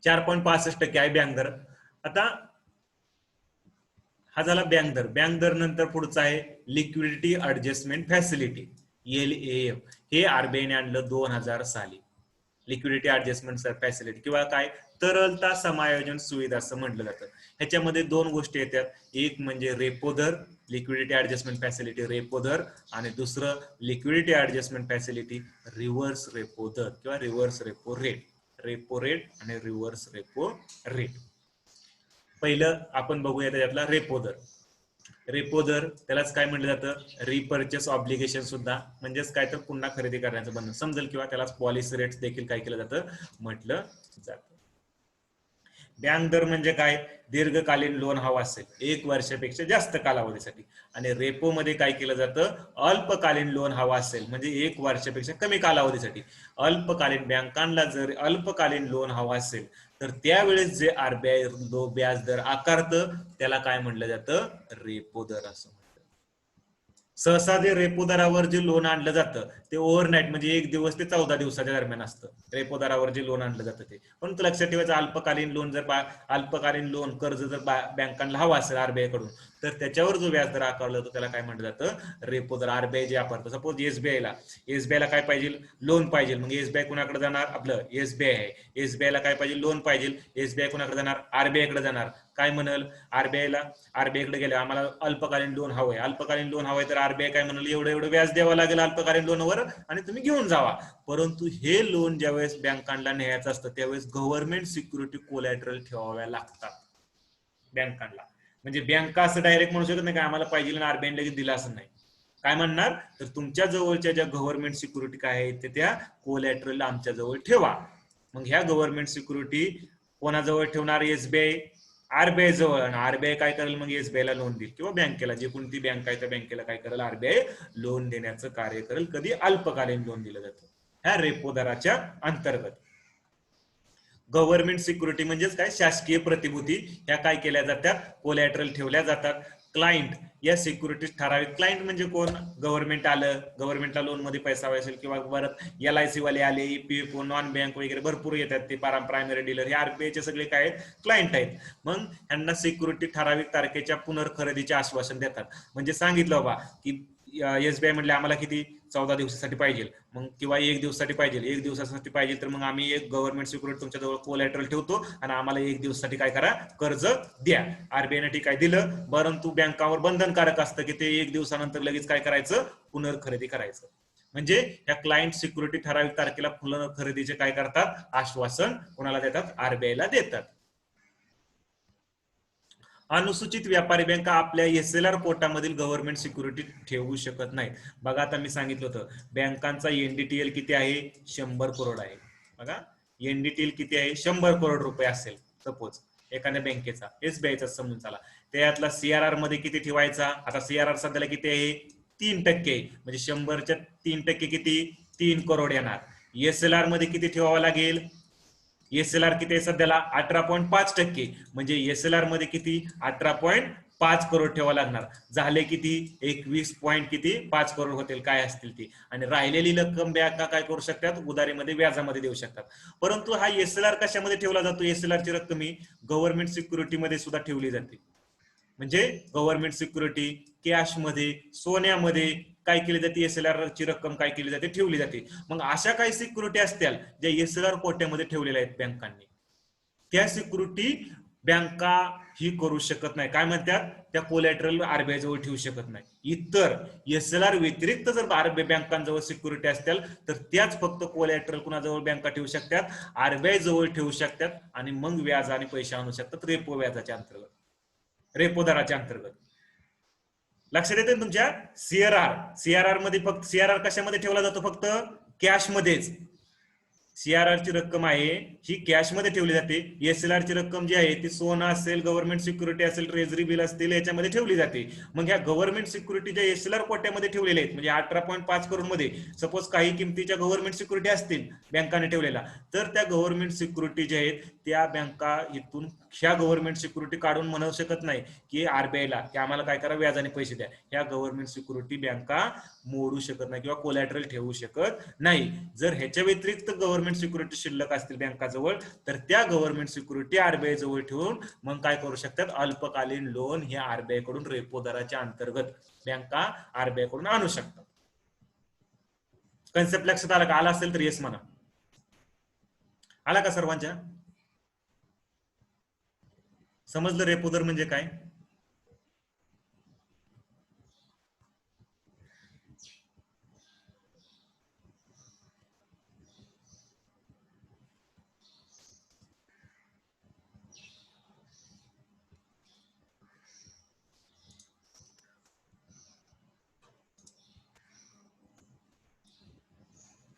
4.65% आहे बँक दर. आता हा झाला बँक दर. बँक दर नंतर पुढचा आहे लिक्विडिटी ऍडजस्टमेंट फॅसिलिटी, LAF. हे आरबीआयने आणलं 2000 साली. लिक्विडिटी ऍडजस्टमेंट फॅसिलिटी किंवा काय, तरलता समायोजन सुविधा असं म्हटलं जातं. ह्याच्यामध्ये 2 गोष्टी येतात, एक म्हणजे रेपो दर, लिक्विडिटी ऍडजस्टमेंट फॅसिलिटी रेपो दर, आणि दुसरं liquidity adjustment facility reverse repo दर किंवा reverse repo rate. Repo rate आणि रिव्हर्स रेपो रेट. पहिलं आपण बघूया त्याच्यातला रेपो दर. रेपो दर त्यालाच काय म्हटलं जातं, रिपर्चेस ऑब्लिगेशन सुद्धा, म्हणजेच काय तर पुन्हा खरेदी करण्याचं बंधन समजेल, किंवा त्यालाच पॉलिसी रेट देखील काय केलं जातं, म्हटलं जातं. बँक दर म्हणजे काय, दीर्घकालीन लोन हवा असेल 1 वर्षापेक्षा जास्त कालावधीसाठी, आणि रेपो मध्ये काय केलं जातं, अल्पकालीन लोन हवा असेल म्हणजे 1 वर्षापेक्षा कमी कालावधीसाठी. अल्पकालीन, बँकांना जर अल्पकालीन लोन हवा असेल तर त्यावेळेस जे आरबीआय व्याज दर आकारतं त्याला काय म्हटलं जातं, रेपो दर असं. सहसा जे रेपो दरावर जे लोन आणलं जातं ते ओव्हरनाईट म्हणजे 1 दिवस ते 14 दिवसाच्या दरम्यान असतं. रेपो दरावर जे लोन आणलं जातं ते, पण लक्षात ठेवायचं, अल्पकालीन लोन जर अल्पकालीन लोन कर्ज जर बँकांना हवा असेल आरबीआय कडून तर त्याच्यावर जो व्याज दर आकारला जातो त्याला काय म्हटलं जातं, रेपो दर. आरबीआय जे वापरतं, सपोज एसबीआयला काय पाहिजे, लोन पाहिजे, मग एसबीआय कुणाकडे जाणार, आपलं एसबीआय आहे, एसबीआयला काय पाहिजे, लोन पाहिजे, एसबीआय कुणाकडे जाणार, आरबीआय कडे जाणार. काय म्हणल, आरबीआय कडे गेले, आम्हाला अल्पकालीन लोन हवंय, अल्पकालीन लोन हवंय, तर आरबीआय काय म्हणाल, एवढं एवढं व्याज द्यावं लागेल अल्पकालीन लोनवर आणि तुम्ही घेऊन जावा. परंतु हे लोन ज्यावेळेस बँकांना न्यायचं असतं त्यावेळेस गव्हर्नमेंट सिक्युरिटी कोलॅटरल ठेवाव्या लागतात बँकांना. म्हणजे बँका असं डायरेक्ट म्हणू शकत नाही का आम्हाला पाहिजे आणि आरबीआय लगेच दिला, असं नाही. काय म्हणणार, तर तुमच्या जवळच्या ज्या गव्हर्नमेंट सिक्युरिटी काय आहेत ते त्या कोलॅटरल आमच्या जवळ ठेवा. मग ह्या गव्हर्नमेंट सिक्युरिटी कोणाजवळ ठेवणार, एसबीआय आरबीआय जवळ, आणि आरबीआय काय करेल, मग एसबीआय ला लोन देईल, किंवा बँकेला, जे कोणती बँक आहे त्या बँकेला काय करेल, आरबीआय लोन देण्याचं कार्य करेल. कधी, अल्पकालीन लोन दिलं जातं ह्या रेपो दराच्या अंतर्गत. गव्हर्नमेंट सिक्युरिटी म्हणजेच काय, शासकीय प्रतिभूती ह्या काय केल्या जातात, कोलॅटरल ठेवल्या जातात. क्लायंट या सिक्युरिटीज ठराविक, क्लायंट म्हणजे कोण, गव्हर्नमेंट आलं, गव्हर्नमेंटला लोन मध्ये पैसा हवा असेल, किंवा परत LIC वाले आले, EPFO, नॉन बँक वगैरे भरपूर येतात, ते प्रायमरी डीलर, हे आरबीआयचे सगळे काय क्लायंट आहेत. मग ह्यांना सिक्युरिटी ठराविक तारखेच्या पुनर्खरेदीचे आश्वासन देतात. म्हणजे सांगितलं बाबा की एसबीआय म्हणले आम्हाला किती 14 दिवसासाठी पाहिजे मग किंवा 1 दिवसासाठी पाहिजे 1 दिवसासाठी पाहिजे तर मग आम्ही एक गव्हर्नमेंट सिक्युरिटी तुमच्याजवळ कोलॅटरल ठेवतो आणि आम्हाला 1 दिवसासाठी काय करा कर्ज द्या. आरबीआयने ठीक आहे दिलं, परंतु बँकावर बंधनकारक असतं की ते 1 दिवसानंतर लगेच काय करायचं पुनर्खरेदी करायचं. म्हणजे या क्लायंट सिक्युरिटी ठराविक तारखेला पुनर्खरेदीचे काय करतात आश्वासन कोणाला देतात आरबीआयला देतात. अनुसूचित व्यापारी बँका आपल्या एसएलआर कोटामधील गव्हर्नमेंट सिक्युरिटी ठेवू शकत नाहीत. बघा आता मी सांगितलं होतं बँकांचा एनडीटीएल किती आहे 100 करोड आहे. बघा एनडीटीएल किती आहे 100 करोड रुपये असेल सपोज एखाद्या बँकेचा एसबीआयचा समजून चला त्यातला सीआरआर मध्ये किती ठेवायचा. आता सीआरआर सध्याला किती आहे 3% म्हणजे 100च्या 3% किती 3 करोड येणार. एसएलआर मध्ये किती ठेवावं लागेल एसएलआर किती आहे सध्याला 18.5% म्हणजे एसएलआर मध्ये किती 18.5 करोड ठेवावं लागणार. झाले किती 21.5 करोड होतील काय असतील ती आणि राहिलेली रक्कम बँका काय करू शकतात उधारीमध्ये व्याजामध्ये देऊ शकतात. परंतु हा एसएलआर कशामध्ये ठेवला जातो एसएलआर ची रक्कम ही गव्हर्नमेंट सिक्युरिटी मध्ये सुद्धा ठेवली जाते. म्हणजे गव्हर्नमेंट सिक्युरिटी कॅश मध्ये सोन्यामध्ये काय केली जाते एसएलआर ची रक्कम काय केली जाते ठेवली जाते. मग अशा काही सिक्युरिटी असतील ज्या एसएलआर कोट्यामध्ये ठेवलेल्या आहेत बँकांनी त्या सिक्युरिटी बँका ही करू शकत नाही. काय म्हणतात त्या कोलॅटरल आरबीआय जवळ ठेवू शकत नाही. इतर एसएलआर व्यतिरिक्त जर आरबीआय बँकांजवळ सिक्युरिटी असतील तर त्याच फक्त कोलॅटरल कुणाजवळ बँका ठेवू शकतात आरबीआय जवळ ठेवू शकतात आणि मग व्याज आणि पैसे आणू शकतात रेपो व्याजाच्या अंतर्गत रेपो दराच्या अंतर्गत. लक्षात येते तुमच्या सीआरआर मध्ये फक्त सीआरआर कशामध्ये ठेवला जातो फक्त कॅश मध्येच. सीआरआर ची रक्कम आहे ही कॅश मध्ये ठेवली जाते. एसएलआर ची रक्कम जी आहे ती सोनं असेल गव्हर्नमेंट सिक्युरिटी असेल ट्रेजरी बिल असतील याच्यामध्ये ठेवली जाते. मग ह्या गव्हर्नमेंट सिक्युरिटी ज्या एसएलआर कोट्यामध्ये ठेवलेल्या आहेत म्हणजे 18.5 करोड मध्ये सपोज काही किमतीच्या गव्हर्नमेंट सिक्युरिटी असतील बँकाने ठेवलेला तर त्या गव्हर्नमेंट सिक्युरिटी ज्या आहेत त्या बँका इथून ह्या गव्हर्नमेंट सिक्युरिटी काढून म्हणू शकत नाही की आरबीआयला की आम्हाला काय करा व्याजाने पैसे द्या. ह्या गव्हर्नमेंट सिक्युरिटी बँका मोडू शकत नाही किंवा कोलॅटरल ठेवू शकत नाही. जर ह्याच्या व्यतिरिक्त गव्हर्नमेंट सिक्युरिटी शिल्लक असतील बँकाजवळ तर त्या गव्हर्नमेंट सिक्युरिटी आरबीआय जवळ ठेवून मग काय करू शकतात अल्पकालीन लोन हे आरबीआय कडून रेपो दराच्या अंतर्गत बँका आरबीआय कडून आणू शकतात. कन्सेप्ट लक्षात आला का? आला असेल तर येस म्हणा. आला का सर्वांच्या? समजलं रेपो दर म्हणजे काय?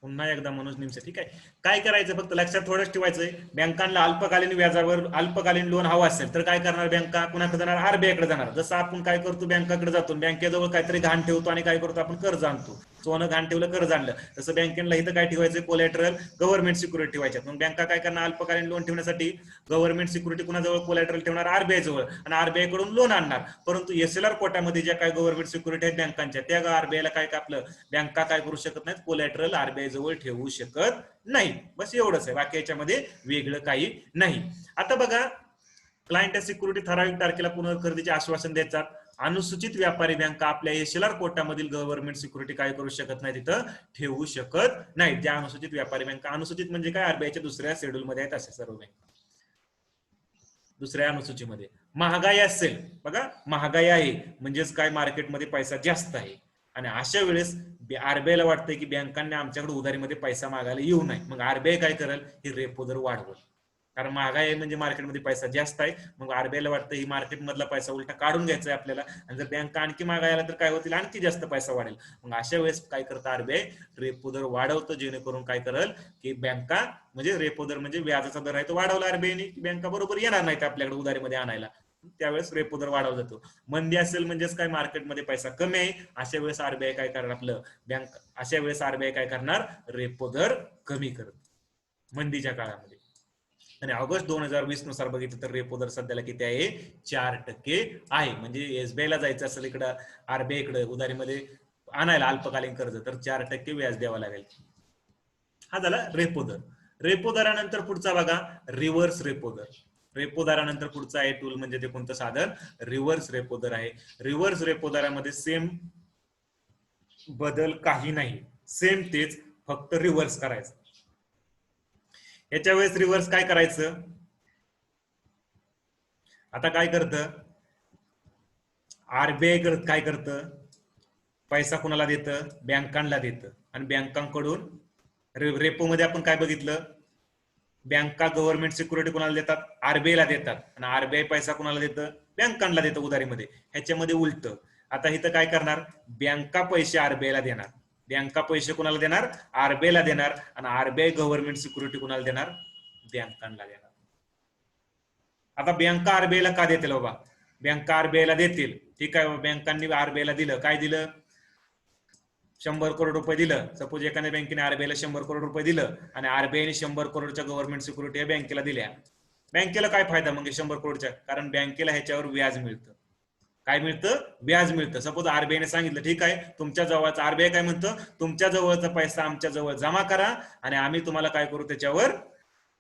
पुन्हा एकदा मनोज निमसे ठीक आहे. काय करायचं फक्त लक्षात थोडंच ठेवायचंय बँकांना अल्पकालीन व्याजावर अल्पकालीन लोन हवा असेल तर काय करणार बँका कुणाकडे जाणार आरबीआय कडे जाणार. जसं आपण काय करतो बँकाकडे जातो बँकेजवळ काहीतरी घाण ठेवतो आणि काय करतो आपण कर्ज आणतो. सोनं घाण ठेवलं कर्ज आणलं तसं बँकेला इथं काय ठेवायचं कोलॅटरल गव्हर्नमेंट सिक्युरिटी ठेवायच्यात. मग बँका काय करणार अल्पकालीन लोन ठेवण्यासाठी गव्हर्नमेंट सिक्युरिटी कुणाजवळ कोलॅटरल ठेवणार आरबीआय जवळ आणि आरबीआय कडून लोन आणणार. परंतु एसएलआर कोटामध्ये ज्या काय गव्हर्नमेंट सिक्युरिटी आहेत बँकांच्या त्या आरबीआयला काय आपलं बँका काय करू शकत नाहीत कोलॅटरल आरबीआय जवळ ठेवू शकत नाही. बस एवढंच आहे बाकी याच्यामध्ये वेगळं काही नाही. आता बघा क्लायंट सिक्युरिटी ठराविक तारखेला पुनर्खरेदीचे आश्वासन देतात. अनुसूचित व्यापारी बँका आपल्या एसएलआर कोटामधील गव्हर्नमेंट सिक्युरिटी काय करू शकत नाही तिथं ठेवू शकत नाही. ज्या अनुसूचित व्यापारी बँका अनुसूचित म्हणजे काय आरबीआयच्या दुसऱ्या शेड्यूल मध्ये आहेत असे सर्व बँका दुसऱ्या अनुसूचीमध्ये. महागाई असेल बघा महागाई आहे म्हणजेच काय मार्केटमध्ये पैसा जास्त आहे आणि अशा वेळेस आरबीआयला वाटतंय की बँकांनी आमच्याकडे उधारीमध्ये पैसा मागायला येऊ नये. मग आरबीआय काय करेल ही रेपो दर वाढवल कारण महागाई म्हणजे मार्केटमध्ये पैसा जास्त आहे. मग आरबीआयला वाटतं ही मार्केट मधला पैसा उलटा काढून घ्यायचा आहे आपल्याला आणि जर बँका आणखी मागायला तर काय होतील आणखी जास्त पैसा वाढेल. मग अशा वेळेस काय करतं आरबीआय रेपो दर वाढवतं जेणेकरून काय करेल की बँका म्हणजे रेपो दर म्हणजे व्याजाचा दर आहे तो वाढवला आरबीआयने की बँका बरोबर येणार नाहीत आपल्याकडे उधारीमध्ये आणायला. त्यावेळेस रेपो दर वाढवला जातो. मंदी असेल म्हणजेच काय मार्केटमध्ये पैसा कमी आहे अशा वेळेस आरबीआय काय करणार आपलं बँक अशा वेळेस आरबीआय काय करणार रेपो दर कमी करत मंदीच्या काळामध्ये. आणि ऑगस्ट 2020 नुसार बघितलं तर रेपो दर सध्याला किती आहे 4% आहे. म्हणजे एसबीआय ला जायचं असेल इकडं आरबीआय कडे उधारीमध्ये आणायला अल्पकालीन कर्ज तर 4% व्याज द्यावं लागेल. हा झाला रेपो दर. रेपो दरानंतर पुढचा बघा रिव्हर्स रेपो दर. रेपो दरानंतर पुढचा आहे टूल म्हणजे ते कोणतं साधन रिव्हर्स रेपो दर आहे. रिव्हर्स रेपो दरामध्ये सेम बदल काही नाही, सेम तेच, फक्त रिव्हर्स करायचं. याच्या वेळेस रिव्हर्स काय करायचं, आता काय करतं आरबीआय काय करतं, पैसा कुणाला देतं, बँकांना देतं, आणि बँकांकडून रेपो मध्ये आपण काय बघितलं, बँका गव्हर्नमेंट सिक्युरिटी कुणाला देतात, आरबीआयला देतात, आणि आरबीआय पैसा कुणाला देतं, बँकांना देतं उधारीमध्ये. ह्याच्यामध्ये उलट. आता इथं काय करणार, बँका पैसे आरबीआयला देणार, बँका पैसे कुणाला देणार, आरबीआयला देणार, आणि आरबीआय गव्हर्नमेंट सिक्युरिटी कुणाला देणार, बँकांना देणार. आता बँका आरबीआयला का देतील बाबा, बँका आरबीआयला देतील, ठीक आहे, बँकांनी आरबीआयला दिलं, काय दिलं, 100 करोड रुपये दिलं. सपोज एखाद्या बँकेने आरबीआयला 100 करोड रुपये दिलं, आणि आरबीआयने 100 करोडच्या गव्हर्नमेंट सिक्युरिटी या बँकेला दिल्या. बँकेला काय फायदा मग 100 करोडच्या, कारण बँकेला ह्याच्यावर व्याज मिळतं. काय मिळतं, व्याज मिळतं. सपोज आरबीआयने सांगितलं ठीक आहे, तुमच्या जवळचा, आरबीआय काय म्हणतं, तुमच्या जवळचा पैसा आमच्या जवळ जमा करा, आणि आम्ही तुम्हाला काय करू, त्याच्यावर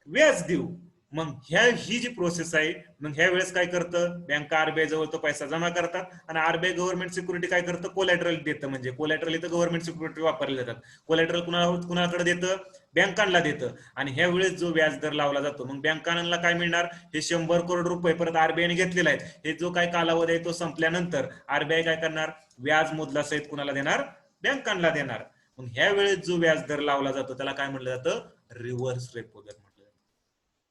व्याज देऊ. मग ही जी प्रोसेस आहे, मग ह्या वेळेस काय करतं, बँका आरबीआय जवळ तो पैसा जमा करतात, आणि आरबीआय गव्हर्नमेंट सिक्युरिटी काय करतं, कोलॅटरल देतं. म्हणजे कोलॅटरल इथं गव्हर्नमेंट सिक्युरिटी वापरले जातात. कोलॅटरल कुणाकडे देतं, बँकांना देतं, आणि ह्या वेळेस जो व्याज दर लावला जातो, मग बँकांना काय मिळणार, हे 100 करोड रुपये परत आरबीआयने घेतलेले आहेत, हे जो काय कालावधी आहे तो संपल्यानंतर आरबीआय काय करणार, व्याज मुद्दला सहित कुणाला देणार, बँकांना देणार. मग ह्या वेळेस जो व्याज दर लावला जातो त्याला काय म्हटलं जातं, रिव्हर्स रेपो दर.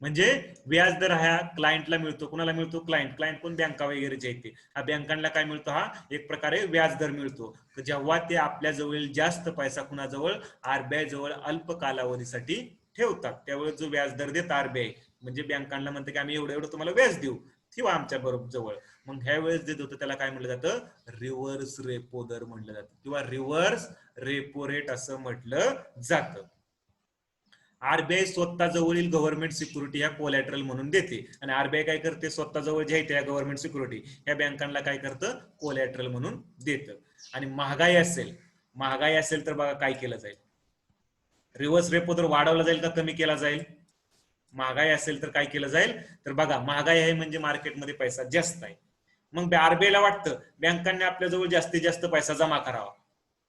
म्हणजे व्याज दर हा क्लायंटला मिळतो, कुणाला मिळतो, क्लायंट कोण, बँका वगैरेचे आहेत ते, हा बँकांना काय मिळतो, हा एक प्रकारे व्याज दर मिळतो. जेव्हा ते आपल्या जवळ जास्त पैसा कुणाजवळ, आरबीआय जवळ अल्प कालावधीसाठी ठेवतात, त्यावेळेस जो व्याज दर देत आरबीआय, म्हणजे बँकांना म्हणते की आम्ही एवढं तुम्हाला व्याज देऊ, ठेवा आमच्या बरोबर जवळ. मग ह्या वेळेस देत होतं त्याला काय म्हटलं जातं, रिव्हर्स रेपो दर म्हटलं जातं, किंवा रिव्हर्स रेपो रेट असं म्हटलं जातं. आरबीआय स्वतः जवळील गव्हर्नमेंट सिक्युरिटी ह्या कोलॅटरल म्हणून देते, आणि आरबीआय काय करते, स्वतः जवळ जे आहे त्या गव्हर्नमेंट सिक्युरिटी ह्या बँकांना काय करतं, कोलॅटरल म्हणून देतं. आणि महागाई असेल तर बघा काय केलं जाईल, रिव्हर्स रेपो दर वाढवला जाईल का कमी केला जाईल, महागाई असेल तर काय केलं जाईल, तर बघा महागाई आहे म्हणजे मार्केटमध्ये पैसा जास्त आहे, मग आरबीआयला वाटतं बँकांनी आपल्याजवळ जास्तीत जास्त पैसा जमा करावा,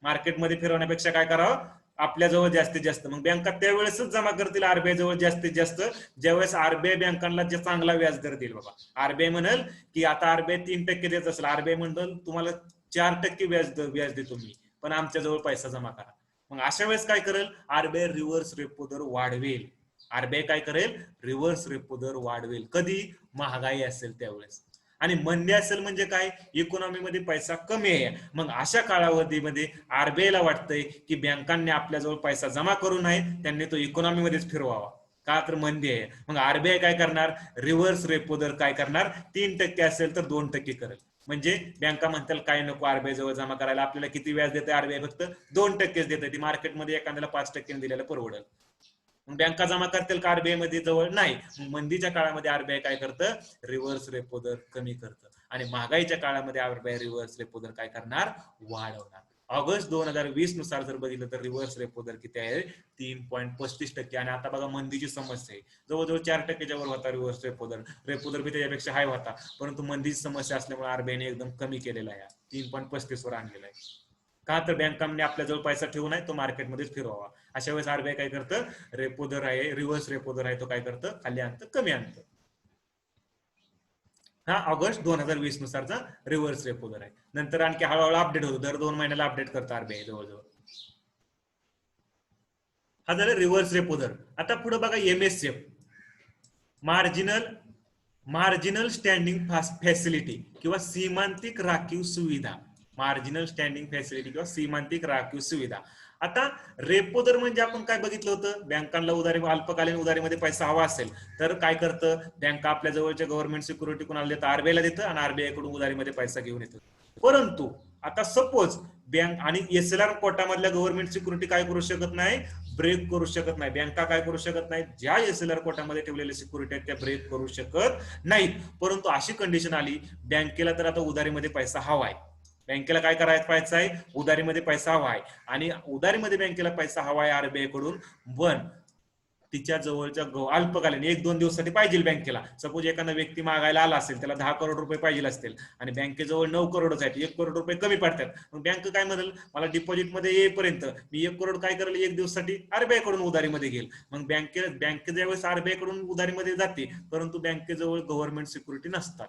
मार्केटमध्ये फिरवण्यापेक्षा काय करावं, आपल्या जवळ जास्तीत जास्त, मग बँका त्यावेळेसच जमा करतील आरबीआय जवळ जास्तीत जास्त, ज्यावेळेस आरबीआय बँकांना जे चांगला व्याज दर देईल. बाबा आरबीआय म्हणेल की आता आरबीआय 3% देत असेल, आरबीआय म्हणेल तुम्हाला 4% व्याज देतो मी, पण आमच्या जवळ पैसा जमा करा. मग अशा वेळेस काय करेल, आरबीआय रिव्हर्स रेपो दर वाढवेल. आरबीआय काय करेल, रिव्हर्स रेपो दर वाढवेल. कधी, महागाई असेल त्यावेळेस. आणि मंदी असेल म्हणजे काय, इकॉनॉमीमध्ये पैसा कमी आहे, मग अशा कालावधीमध्ये आरबीआयला वाटतंय की बँकांनी आपल्याजवळ पैसा जमा करू नये, त्यांनी तो इकॉनॉमीमध्येच फिरवावा, का तर मंदी आहे. मग आरबीआय काय करणार, रिव्हर्स रेपो दर काय करणार, 3% असेल तर 2% करेल. म्हणजे बँका म्हणतील काय नको आरबीआय जवळ जमा करायला, आपल्याला किती व्याज देते आरबीआय, फक्त 2%च देते, ती मार्केटमध्ये एखाद्याला 5% दिलेलं परवडेल. मग बँका जमा करतील का आरबीआय मध्ये जवळ, नाही. मंदीच्या काळामध्ये आरबीआय काय करतं, रिव्हर्स रेपो दर कमी करतं, आणि महागाईच्या काळामध्ये आरबीआय रिव्हर्स रेपो दर काय करणार, वाढवणार. ऑगस्ट 2020 नुसार जर बघितलं तर रिव्हर्स रेपो दर किती आहे, 3.35%. आणि आता बघा मंदीची समस्या आहे, जवळजवळ 4%च्या वर होता रिव्हर्स रेपो दर बी त्याच्यापेक्षा हाय होता, परंतु मंदीची समस्या असल्यामुळे आरबीआयने एकदम कमी केलेला आहे, 3.35 वर आणलेला आहे. का तर बँकांनी आपल्याजवळ पैसा ठेवू नये, तो मार्केटमध्येच फिरवावा. अशा वेळेस आरबीआय काय करतं, रेपो दर आहे, रिव्हर्स रेपो दर आहे, तो काय करतं, खाली आणतं, कमी आणतं. हा ऑगस्ट 2020 नुसारचा रिव्हर्स रेपो दर आहे. नंतर आणखी हळूहळू अपडेट होतो, दर 2 महिन्याला अपडेट करतं आरबीआय जवळजवळ. हा झाला रिव्हर्स रेपो दर. आता पुढे बघा एमएसएफ, मार्जिनल स्टँडिंग फॅसिलिटी किंवा सीमांतिक राखीव सुविधा, मार्जिनल स्टँडिंग फॅसिलिटी किंवा सीमांतिक राखीव सुविधा. आता रेपो दर म्हणजे आपण काय बघितलं होतं, बँकांना उधारी, अल्पकालीन उधारीमध्ये पैसा हवा असेल तर काय करतं, बँका आपल्या जवळच्या गव्हर्नमेंट सिक्युरिटी कोणाला देतं, आरबीआयला देतं, आणि आरबीआय कडून उधारीमध्ये पैसा घेऊन येतं. परंतु आता सपोज बँक आणि एसएलआर कोटामधल्या गव्हर्नमेंट सिक्युरिटी काय करू शकत नाही, ब्रेक करू शकत नाही, बँका काय करू शकत नाही, ज्या एसएलआर कोटामध्ये ठेवलेल्या सिक्युरिटी आहेत त्या ब्रेक करू शकत नाहीत. परंतु अशी कंडिशन आली, बँकेला तर आता उधारीमध्ये पैसा हवाय, बँकेला काय करायचं, पैसा आहे उधारीमध्ये पैसा हवा आहे, आणि उधारीमध्ये बँकेला पैसा हवा आहे आरबीआय कडून, पण तिच्या जवळच्या अल्पकालीन 1-2 दिवसासाठी पाहिजे बँकेला. सपोज एखादा व्यक्ती मागायला आला असेल, त्याला 10 करोड रुपये पाहिजे असतील आणि बँकेजवळ 9 करोडच आहेत, 1 करोड रुपये कमी पडतात. मग बँक काय म्हणेल, मला डिपॉझिट मध्ये येईपर्यंत मी 1 करोड काय करेल, 1 दिवसासाठी आरबीआय कडून उधारीमध्ये घेईल. मग बँके ज्यावेळेस आरबीआय कडून उधारीमध्ये जाते, परंतु बँकेजवळ गव्हर्नमेंट सिक्युरिटी नसतात,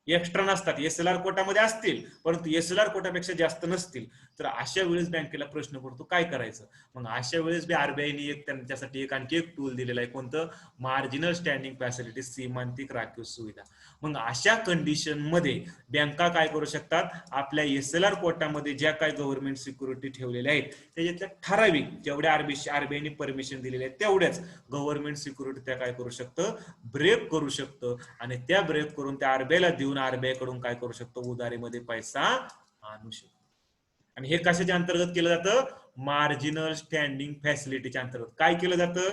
एक्स्ट्रा नसतात, एसएलआर कोटामध्ये असतील परंतु एसएलआर कोटापेक्षा जास्त नसतील. तर अशा वेळेस बँकेला प्रश्न पडतो काय करायचं. मग अशा वेळेस बी आरबीआयने त्यांच्यासाठी आणखी एक टूल दिलेला आहे, कोणतं, मार्जिनल स्टँडिंग फॅसिलिटी, सीमांतिक राखीव सुविधा. मग अशा कंडिशन मध्ये बँका काय करू शकतात, आपल्या एसएलआर कोटामध्ये ज्या काही गव्हर्नमेंट सिक्युरिटी ठेवलेल्या आहेत त्याच्यातल्या ठराविक जेवढ्या आरबीआयने परमिशन दिलेले आहेत तेवढ्याच गव्हर्नमेंट सिक्युरिटी त्या काय करू शकतं, ब्रेक करू शकतं आणि त्या ब्रेक करून त्या आरबीआयला देऊन आरबीआय कडून काय करू शकतो, उधारीमध्ये पैसा आणू शकतो. आणि हे कशाच्या अंतर्गत केलं जातं, मार्जिनल स्टँडिंग फॅसिलिटीच्या अंतर्गत. काय केलं जातं,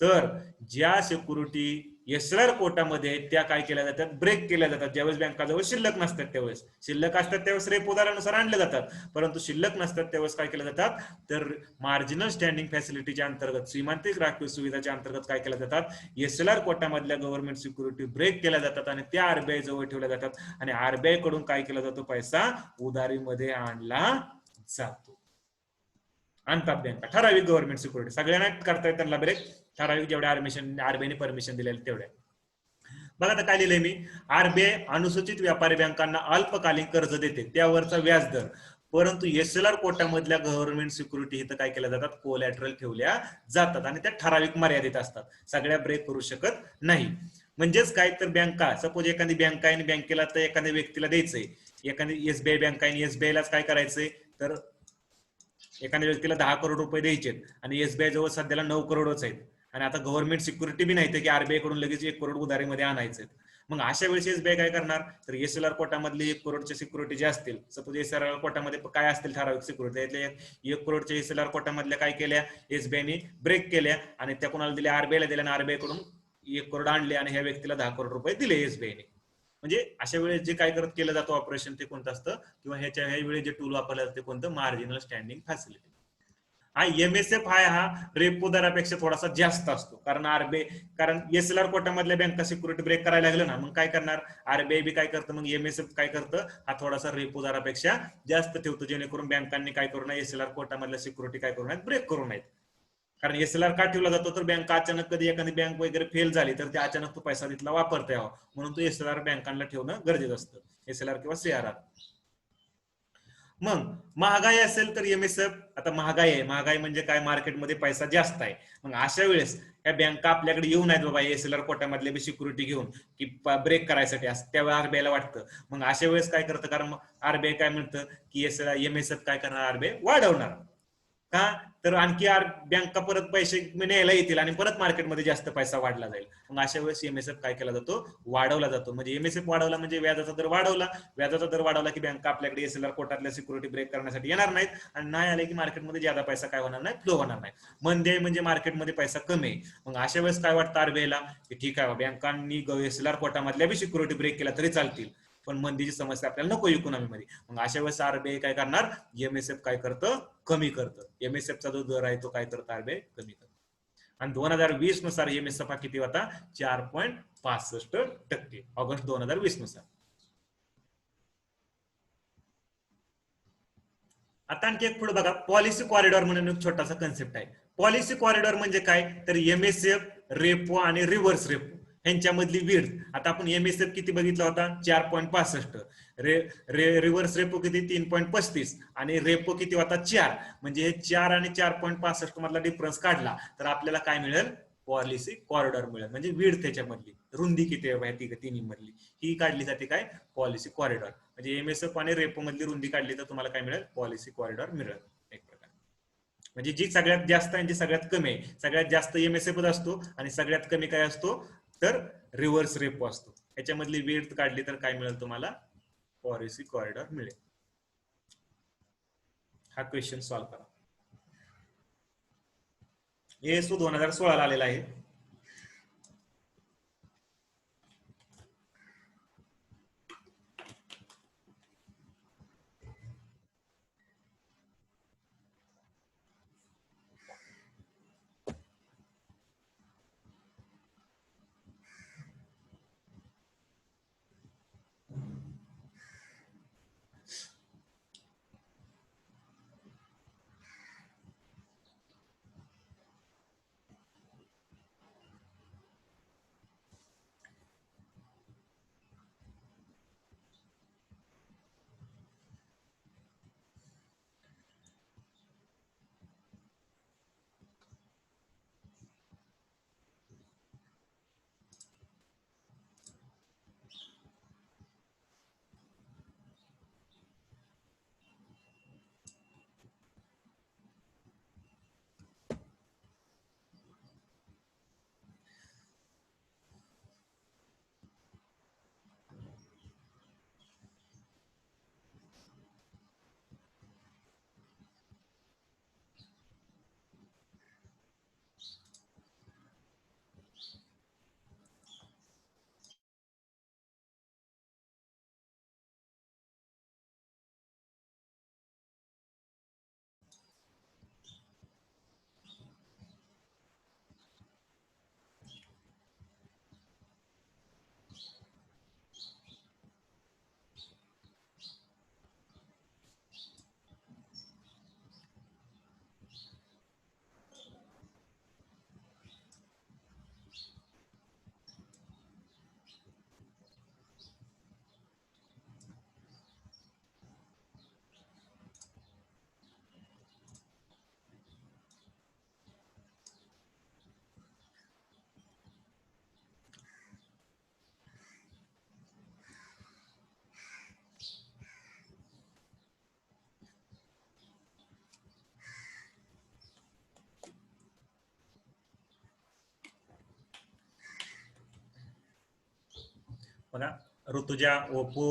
तर ज्या सिक्युरिटी एसएलआर कोटामध्ये त्या काय केल्या जातात, ब्रेक केल्या जातात. ज्यावेळेस बँकाजवळ शिल्लक नसतात त्यावेळेस, शिल्लक असतात त्यावेळेस रेपो दरानुसार आणले जातात, परंतु शिल्लक नसतात त्यावेळेस काय केल्या जातात, तर मार्जिनल स्टँडिंग फॅसिलिटीच्या अंतर्गत, सीमांतिक राखीव सुविधाच्या अंतर्गत काय केल्या जातात, एसएलआर कोटामधल्या गव्हर्नमेंट सिक्युरिटी ब्रेक केल्या जातात आणि त्या आरबीआय जवळ ठेवल्या जातात आणि आरबीआय कडून काय केला जातो, पैसा उधारीमध्ये आणला जातो. आणतात बँका ठराविक गव्हर्नमेंट सिक्युरिटी, सगळ्यांना करता येत त्यांना ब्रेक, ठराविक जेवढ्या आरबीआयने परमिशन दिलेले तेवढ्या. बघा आता काय लिहिलंय मी, आरबीआय अनुसूचित व्यापारी बँकांना अल्पकालीन कर्ज देते त्यावरचा व्याज दर, परंतु एसएलआर कोटामधल्या गव्हर्नमेंट सिक्युरिटी इथं काय केल्या जातात, कोलॅटरल ठेवल्या जातात आणि त्या ठराविक मर्यादित असतात, सगळ्या ब्रेक करू शकत नाही. म्हणजेच काय, तर बँका सपोज एखादी बँक आहे आणि बँकेला तर एखाद्या व्यक्तीला द्यायचंय, एखादी एसबीआय बँक आहे, एसबीआयलाच काय करायचंय, तर एखाद्या व्यक्तीला 10 करोड रुपये द्यायचे आणि एसबीआय जवळ सध्याला 9 करोडच आहेत आणि आता गव्हर्नमेंट सिक्युरिटी बी नाही की आरबीआय कडून लगेच 1 करोड उधारीमध्ये आणायचे. मग अशा वेळेस एसबीआय काय करणार, तर एसएलआर कोटामधले 1 करोडच्या सिक्युरिटी जे असतील, सपोज एसएलआर कोटामध्ये काय असतील ठराविक सिक्युरिटी, त्यातल्या 1 करोडच्या एसएलआर कोटामधल्या काय केल्या, एसबीआयने ब्रेक केल्या आणि त्या कोणाला दिल्या, आरबीआयला दिल्या आणि आरबीआय कडून 1 करोड आणले आणि ह्या व्यक्तीला 10 करोड रुपये दिले एसबीआयने. म्हणजे अशा वेळेस जे काय करत केलं जातं ऑपरेशन ते कोणतं असतं, किंवा ह्या वेळेस जे टूल वापरलं जाते कोणतं, मार्जिनल स्टँडिंग फॅसिलिटी. हा एमएसएफ हा रेपो दरापेक्षा थोडासा जास्त असतो, कारण आरबीआय, कारण एसएलआर कोटामधल्या बँका सिक्युरिटी ब्रेक करायला लागलं ना, मग काय करणार, आरबीआय बी काय करतं, मग एमएसएफ काय करतं, हा थोडासा रेपो दरापेक्षा जास्त ठेवतो, जेणेकरून बँकांनी काय करू नये, एसएलआर कोटामधल्या सिक्युरिटी काय करू नये, ब्रेक करू नयेत. कारण एसएलआर का ठेवला जातो, तर बँक अचानक कधी एखादी बँक वगैरे फेल झाली तर ते अचानक तो पैसा तिथला वापरता यावा म्हणून तो एसएलआर बँकांना ठेवणं गरजेचं असतं, एसएलआर किंवा सीआरआर. मग महागाई असेल तर एमएसएफ, आता महागाई आहे, महागाई म्हणजे काय, मार्केटमध्ये पैसा जास्त आहे. मग अशा वेळेस या बँका आपल्याकडे येऊन आहेत बाबा एसएलआर कोटामधले बी सिक्युरिटी घेऊन की ब्रेक करायसाठी, असं त्यावेळेला आरबीआयला वाटतं. मग अशा वेळेस काय करतं, कारण आरबीआय काय म्हणतं की एमएसएफ काय करणार, आरबीआय वाढवणार. का, तर आणखी बँका परत पैसे न्यायला येतील आणि परत मार्केटमध्ये जास्त पैसा वाढला जाईल. मग अशा वेळेस एमएसएफ काय केला जातो, वाढवला जातो. म्हणजे एमएसएफ वाढवला म्हणजे व्याजाचा दर वाढवला, व्याजाचा दर वाढवला की बँका आपल्याकडे एसएलआर कोटातल्या सिक्युरिटी ब्रेक करण्यासाठी येणार नाहीत आणि नाही आले की मार्केटमध्ये ज्यादा पैसा काय होणार नाही, फ्लो होणार नाही. मंदी आहे म्हणजे मार्केटमध्ये पैसा कमी आहे. मग अशा वेळेस काय वाटतं आरबीआयला, की ठीक आहे बँकांनी एसएलआर कोटामधल्या बी सिक्युरिटी ब्रेक केला तरी चालतील, पण मंदीची समस्या आपल्याला नको इकॉनॉमीमध्ये. मग अशा वेळेस आरबीआय काय करणार, एमएसएफ काय करतं, कमी करतं. एमएसएफचा जो दर आहे तो काय करतं, आरबीआय कमी करतं. आणि 2020 नुसार एमएसएफ हा किती होता, 4.65%, ऑगस्ट 2020 नुसार. आता आणखी एक पुढे बघा, पॉलिसी कॉरिडॉर म्हणून एक छोटासा कन्सेप्ट आहे. पॉलिसी कॉरिडॉर म्हणजे काय, तर एमएसएफ, रेपो आणि रिव्हर्स रेपो ह्यांच्यामधली वीड. आता आपण एमएसएफ किती बघितला होता, 4.65, रिव्हर्स रेपो किती, 3.35 आणि रेपो किती होता, 4. म्हणजे हे 4 आणि 4.65 मधला डिफरन्स काढला तर आपल्याला काय मिळेल, पॉलिसी कॉरिडॉर मिळेल. म्हणजे वीड त्याच्यामधली रुंदी किती आहे तिन्ही मधली ही काढली जाते, काय, पॉलिसी कॉरिडॉर. म्हणजे एमएसएफ आणि रेपो मधली रुंदी काढली तर तुम्हाला काय मिळेल, पॉलिसी कॉरिडॉर मिळेल एक प्रकार. म्हणजे जी सगळ्यात जास्त आहे जी सगळ्यात कमी आहे, सगळ्यात जास्त एमएसएफ असतो आणि सगळ्यात कमी काय असतो, तर रिव्हर्स रेपो असतो. याच्यामधली वेळ काढली तर काय मिळेल तुम्हाला, पॉलिसी कॉरिडॉर मिळेल. हा क्वेश्चन सॉल्व्ह करा. एसओ 2016 आलेला आहे. बघा, ऋतुजा, ओपो,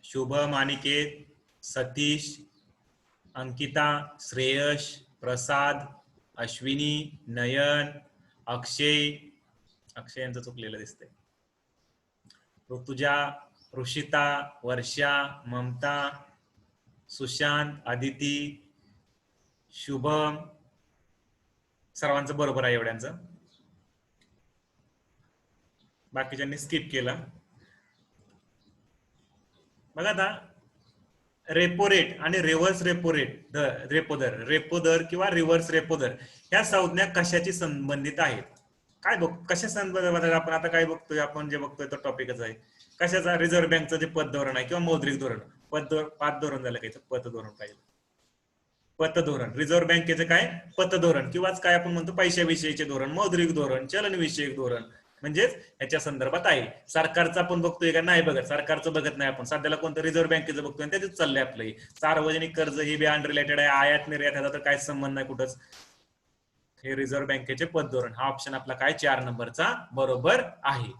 शुभम, अनिकेत, सतीश, अंकिता, श्रेयश, प्रसाद, अश्विनी, नयन, अक्षय, अक्षय यांचं चुकलेलं दिसतंय, ऋतुजा, ऋषिता, वर्षा, ममता, सुशांत, आदिती, शुभम, सर्वांचं बरोबर आहे एवढ्यांचं. बाकीच्यांनी स्किप केला. बघा आता, रेपो रेट आणि रिव्हर्स रेपो रेट, रेपो दर किंवा रिव्हर्स रेपो दर ह्या संज्ञा कशाची संबंधित आहेत? काय कशा संबंधित आपण आता काय बघतोय, आपण जे बघतोय तो टॉपिकच आहे कशाचा, रिझर्व्ह बँकचं जे पत धोरण आहे किंवा मौद्रिक धोरण, पाच धोरण झालं काय, पत धोरण पाहिजे, पतधोरण, रिझर्व्ह बँकेचं काय पतधोरण किंवा काय आपण म्हणतो पैशाविषयीचे धोरण, मौद्रिक धोरण, चलनविषयक धोरण, म्हणजेच ह्याच्या संदर्भात आहे. सरकारचं आपण बघतोय का नाही बघत, सरकारचं बघत नाही आपण, सध्याला कोणतं रिझर्व्ह बँकेचं बघतोय आणि त्याच चाललंय आपलं. सार्वजनिक कर्ज हे बी अनरिलेटेड आहे, आयात निर्यात ह्याचा तर काय संबंध नाही कुठंच. हे रिझर्व्ह बँकेचे पतधोरण, हा ऑप्शन आपला काय 4 नंबरचा बरोबर आहे.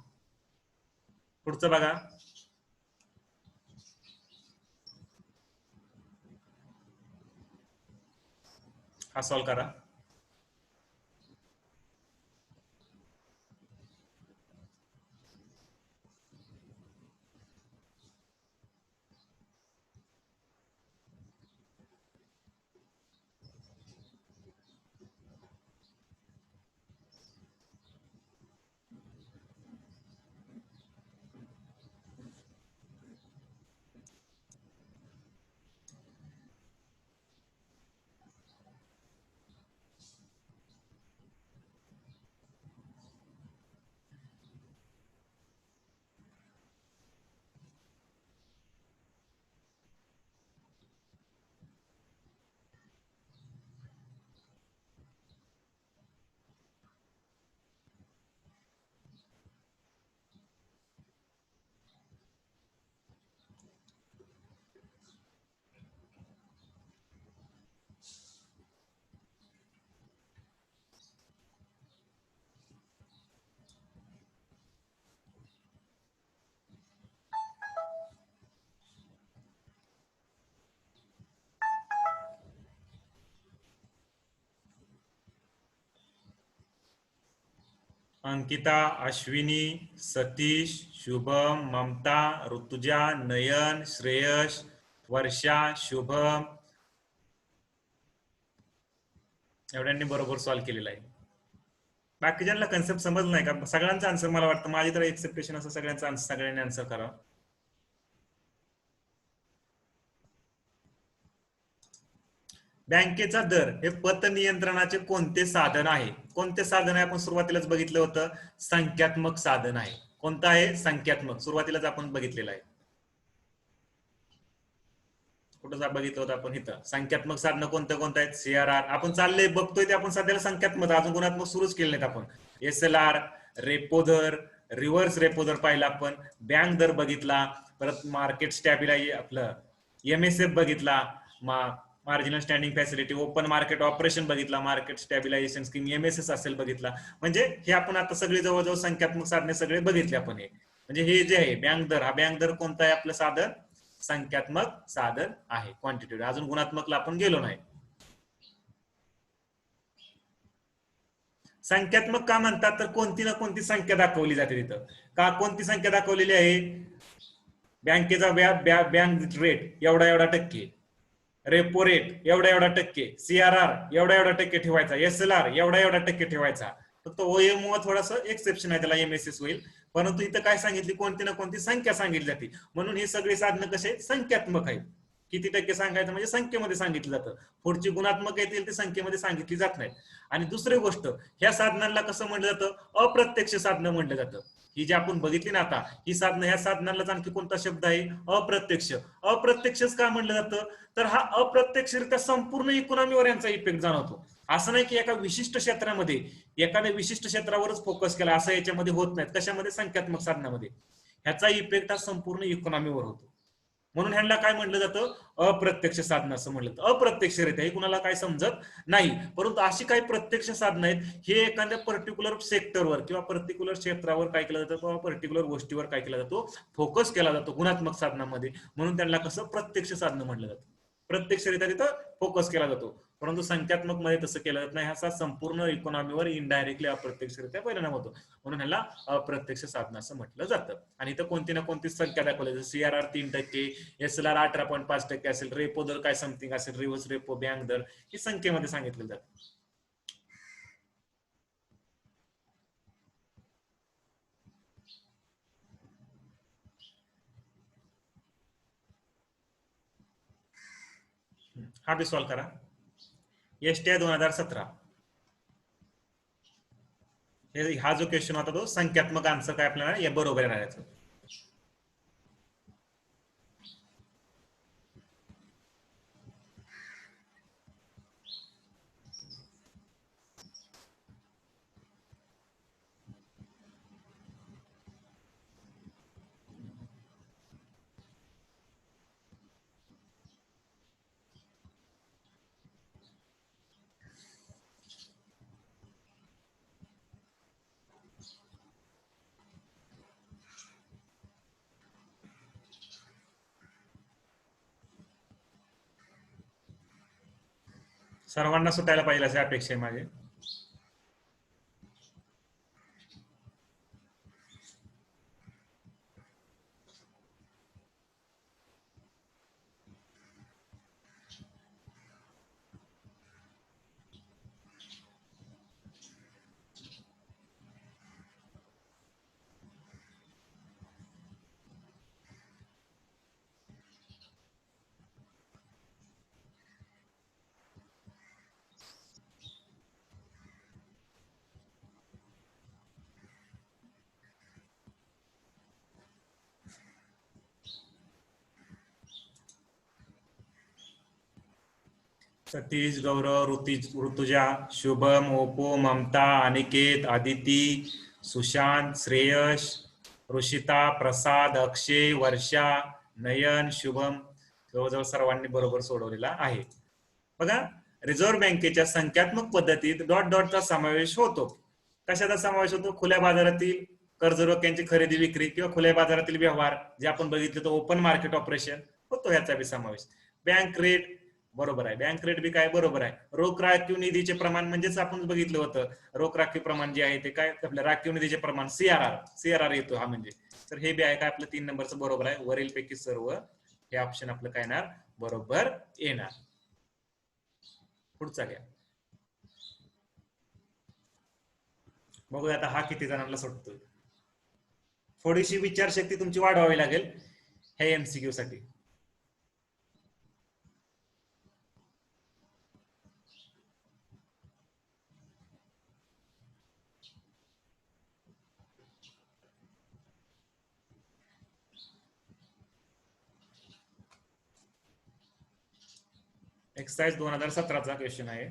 पुढचं बघा, हा सॉल्व करा. अंकिता, अश्विनी, सतीश, शुभम, ममता, ऋतुजा, नयन, श्रेयश, वर्षा, शुभम, एवढ्यांनी बरोबर सॉल्व केलेला आहे. बाकीच्यांना कन्सेप्ट समजलं नाही का? सगळ्यांचा आन्सर मला वाटतं, माझी तर एक्सेप्टेशन असं सगळ्यांचा सगळ्यांनी आन्सर करा. बँकेचा दर हे पतनियंत्रणाचे कोणते साधन आहे? कोणते साधन आहे आपण सुरुवातीलाच बघितलं होतं, संख्यात्मक साधन आहे. कोणतं आहे? संख्यात्मक, सुरुवातीलाच आपण बघितलेलं आहे. कुठं बघितलं होतं आपण इथं, संख्यात्मक साधनं कोणतं कोणतं आहेत? सीआरआर, आपण चाललंय बघतोय ते आपण सध्याला संख्यात्मक, अजून गुणात्मक सुरूच केले नाहीत आपण. एसएलआर, रेपो दर, रिव्हर्स रेपो दर पाहिला आपण, बँक दर बघितला, परत मार्केट स्टॅबिलायझेशन आपलं एमएसएफ बघितला, marginal standing facility, open market operation बघितला, मार्केट स्टॅबिलायझेशन स्कीम एमएसएस असेल बघितला. म्हणजे हे आपण आता सगळे जवळजवळ संख्यात्मक साधने सगळे बघितले आपण. हे म्हणजे हे जे आहे बँक दर, हा बँक दर कोणता आहे आपलं साधन? संख्यात्मक साधन आहे, क्वांटिटेटिव्ह. अजून गुणात्मकला आपण गेलो नाही. संख्यात्मक का म्हणतात तर कोणती ना कोणती संख्या दाखवली जाते तिथं. का कोणती संख्या दाखवलेली आहे? बँकेचा बँक रेट एवढा एवढा टक्के, रेपो रेट एवढा एवढा टक्के, सीआरआर एवढा एवढा टक्के ठेवायचा, एसएलआर एवढा एवढा टक्के ठेवायचा. फक्त ओएम थोडस एक्सेप्शन आहे, त्याला एमएसएस होईल. परंतु इथं काय सांगितली? कोणती ना कोणती संख्या सांगितली जाते. म्हणून हे सगळे साधनं कसे संख्यात्मक आहेत. किती टक्के सांगायचं म्हणजे संख्येमध्ये सांगितलं जातं. पुढची गुणात्मक येतील ते संख्येमध्ये सांगितली जात नाहीत. आणि दुसरी गोष्ट, ह्या साधनांना कसं म्हटलं जातं? अप्रत्यक्ष साधनं म्हटलं जातं. ही जी आपण बघितली ना आता, ही साधनं, ह्या साधनांना आणखी कोणता शब्द आहे? अप्रत्यक्ष. अप्रत्यक्षच का म्हटलं जातं? तर हा अप्रत्यक्षरित्या संपूर्ण इकॉनॉमीवर यांचा इफेक्ट जाणवतो. असं नाही की एका विशिष्ट क्षेत्रामध्ये, एखाद्या विशिष्ट क्षेत्रावरच फोकस केला असं याच्यामध्ये होत नाही. कशामध्ये? संख्यात्मक साधनामध्ये ह्याचा इफेक्ट हा संपूर्ण इकॉनॉमीवर होतो. म्हणून ह्यांना काय म्हटलं जातं, अप्रत्यक्ष साधनं असं म्हटलं जातं. अप्रत्यक्षरित्या हे कुणाला काय समजत नाही, परंतु अशी काही प्रत्यक्ष साधनं आहेत, हे एखाद्या पर्टिक्युलर सेक्टरवर किंवा पर्टिक्युलर क्षेत्रावर काय केलं जातं किंवा पर्टिक्युलर गोष्टीवर काय केला जातो, फोकस केला जातो गुणात्मक साधनामध्ये, म्हणून त्यांना कसं प्रत्यक्ष साधनं म्हटलं जातं. प्रत्यक्षरित्या तिथं फोकस केला जातो, परंतु संख्यात्मक मध्ये तसं केलं जात नाही. ह्याचा संपूर्ण इकॉनॉमीवर इनडायरेक्टली अप्रत्यक्षरित्या परिणाम होतो, म्हणून ह्याला अप्रत्यक्ष साधन असं म्हटलं जातं. आणि इथं कोणती ना कोणती संख्या दाखवली, सीआरआर 3%, एसएलआर 18.5% असेल, रेपो दर काय समथिंग असेल, रिव्हर्स रेपो, बँक दर, ही संख्येमध्ये सांगितलं जातं. हा बी सॉल्व करा. एसटीआय 2017, हा जो क्वेश्चन होता तो संख्यात्मक आन्सर काय आपल्याला बरोबर येणार याचं. सर्वांना सुटायला पाहिजे अशी अपेक्षा आहे माझी. सतीश, गौरव, ऋतुजा, शुभम, ओपो, ममता, अनिकेत, आदिती, सुशांत, श्रेयश, ऋषिता, प्रसाद, अक्षय, वर्षा, नयन, शुभम, जवळजवळ सर्वांनी बरोबर सोडवलेला आहे. बघा, रिझर्व्ह बँकेच्या संख्यात्मक पद्धतीत डॉट डॉटचा समावेश होतो. कशाचा समावेश होतो? खुल्या बाजारातील कर्ज रोख्यांची खरेदी विक्री किंवा खुल्या बाजारातील व्यवहार जे आपण बघितले तो ओपन मार्केट ऑपरेशन होतो, ह्याचा बी समावेश. बँक रेट बरोबर आहे, बँक रेट बी काय बरोबर आहे. रोख राखीव निधीचे प्रमाण म्हणजेच आपण बघितलं होतं, रोख राखीव प्रमाण जे आहे ते काय आपल्या राखीव निधीचे प्रमाण सीआरआर येतो हा म्हणजे. तर हे बी आहे काय आपलं 3 नंबरचं बरोबर आहे. वरील पैकी सर्व हे ऑप्शन आपलं काय येणार बरोबर येणार. पुढचा घ्या, बघूया आता हा किती जणांना सुटतोय. थोडीशी विचारशक्ती तुमची वाढवावी लागेल हे एमसीक्यू साठी. एक्सरसाइज 2017चा क्वेश्चन आहे.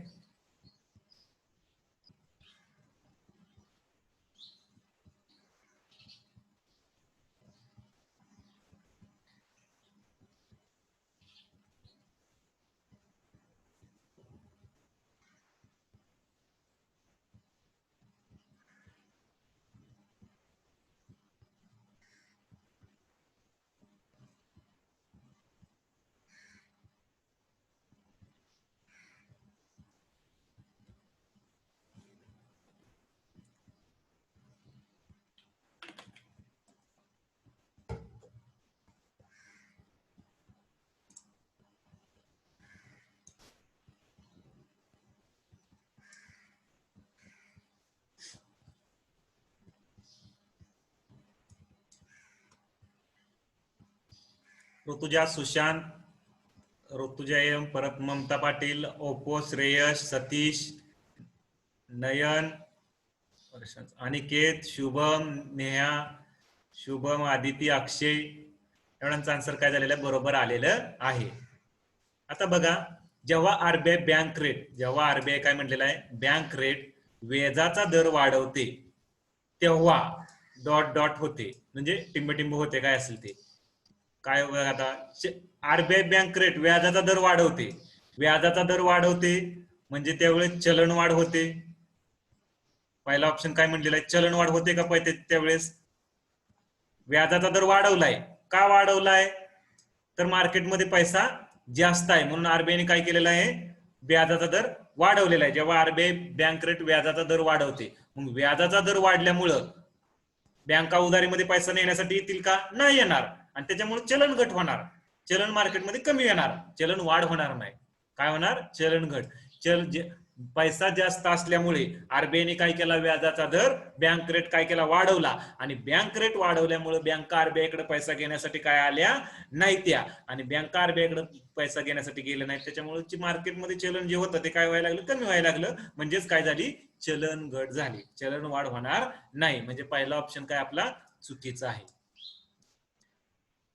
ऋतुजा, सुशांत, ऋतुजा एम, परत ममता पाटील, ओपो, श्रेयश, सतीश, नयन, अनिकेत, शुभम, नेहा, शुभम, आदिती, अक्षय एवढ्यांचं आन्सर काय झालेलं आहे बरोबर आलेलं आहे. आता बघा, जेव्हा आरबीआय बँक रेट, जेव्हा आरबीआय काय म्हटलेलं आहे बँक रेट व्याजाचा दर वाढवते तेव्हा डॉट डॉट होते, म्हणजे टिंब टिंब होते काय असेल ते. काय बघा आता, आरबीआय बँक रेट व्याजाचा दर वाढवते, व्याजाचा दर वाढवते म्हणजे त्यावेळेस चलन वाढ होते. पहिला ऑप्शन काय म्हणलेला आहे, चलन वाढ होते का पाहिजे त्यावेळेस? व्याजाचा दर वाढवलाय. का वाढवलाय? तर मार्केटमध्ये पैसा जास्त आहे म्हणून आरबीआयने काय केलेलं आहे, व्याजाचा दर वाढवलेला आहे. जेव्हा आरबीआय बँक रेट व्याजाचा दर वाढवते, मग व्याजाचा दर वाढल्यामुळं बँका उधारीमध्ये पैसा नेण्यासाठी येतील का? नाही येणार, आणि त्याच्यामुळे चलन घट होणार, चलन मार्केटमध्ये कमी येणार, चलन वाढ होणार नाही. काय होणार? चलन घट. पैसा जास्त असल्यामुळे आरबीआयने काय केला, व्याजाचा दर बँक रेट काय केला, वाढवला. आणि बँक रेट वाढवल्यामुळे बँका आरबीआयकडे पैसा घेण्यासाठी काय आल्या नाही त्या, आणि बँका आरबीआयकडे पैसा घेण्यासाठी गेले नाहीत. त्याच्यामुळे मार्केटमध्ये चलन जे होतं ते काय व्हायला लागलं, कमी व्हायला लागलं. म्हणजेच काय झाली, चलन घट झाली, चलन वाढ होणार नाही. म्हणजे पहिला ऑप्शन काय आपला चुकीचा आहे.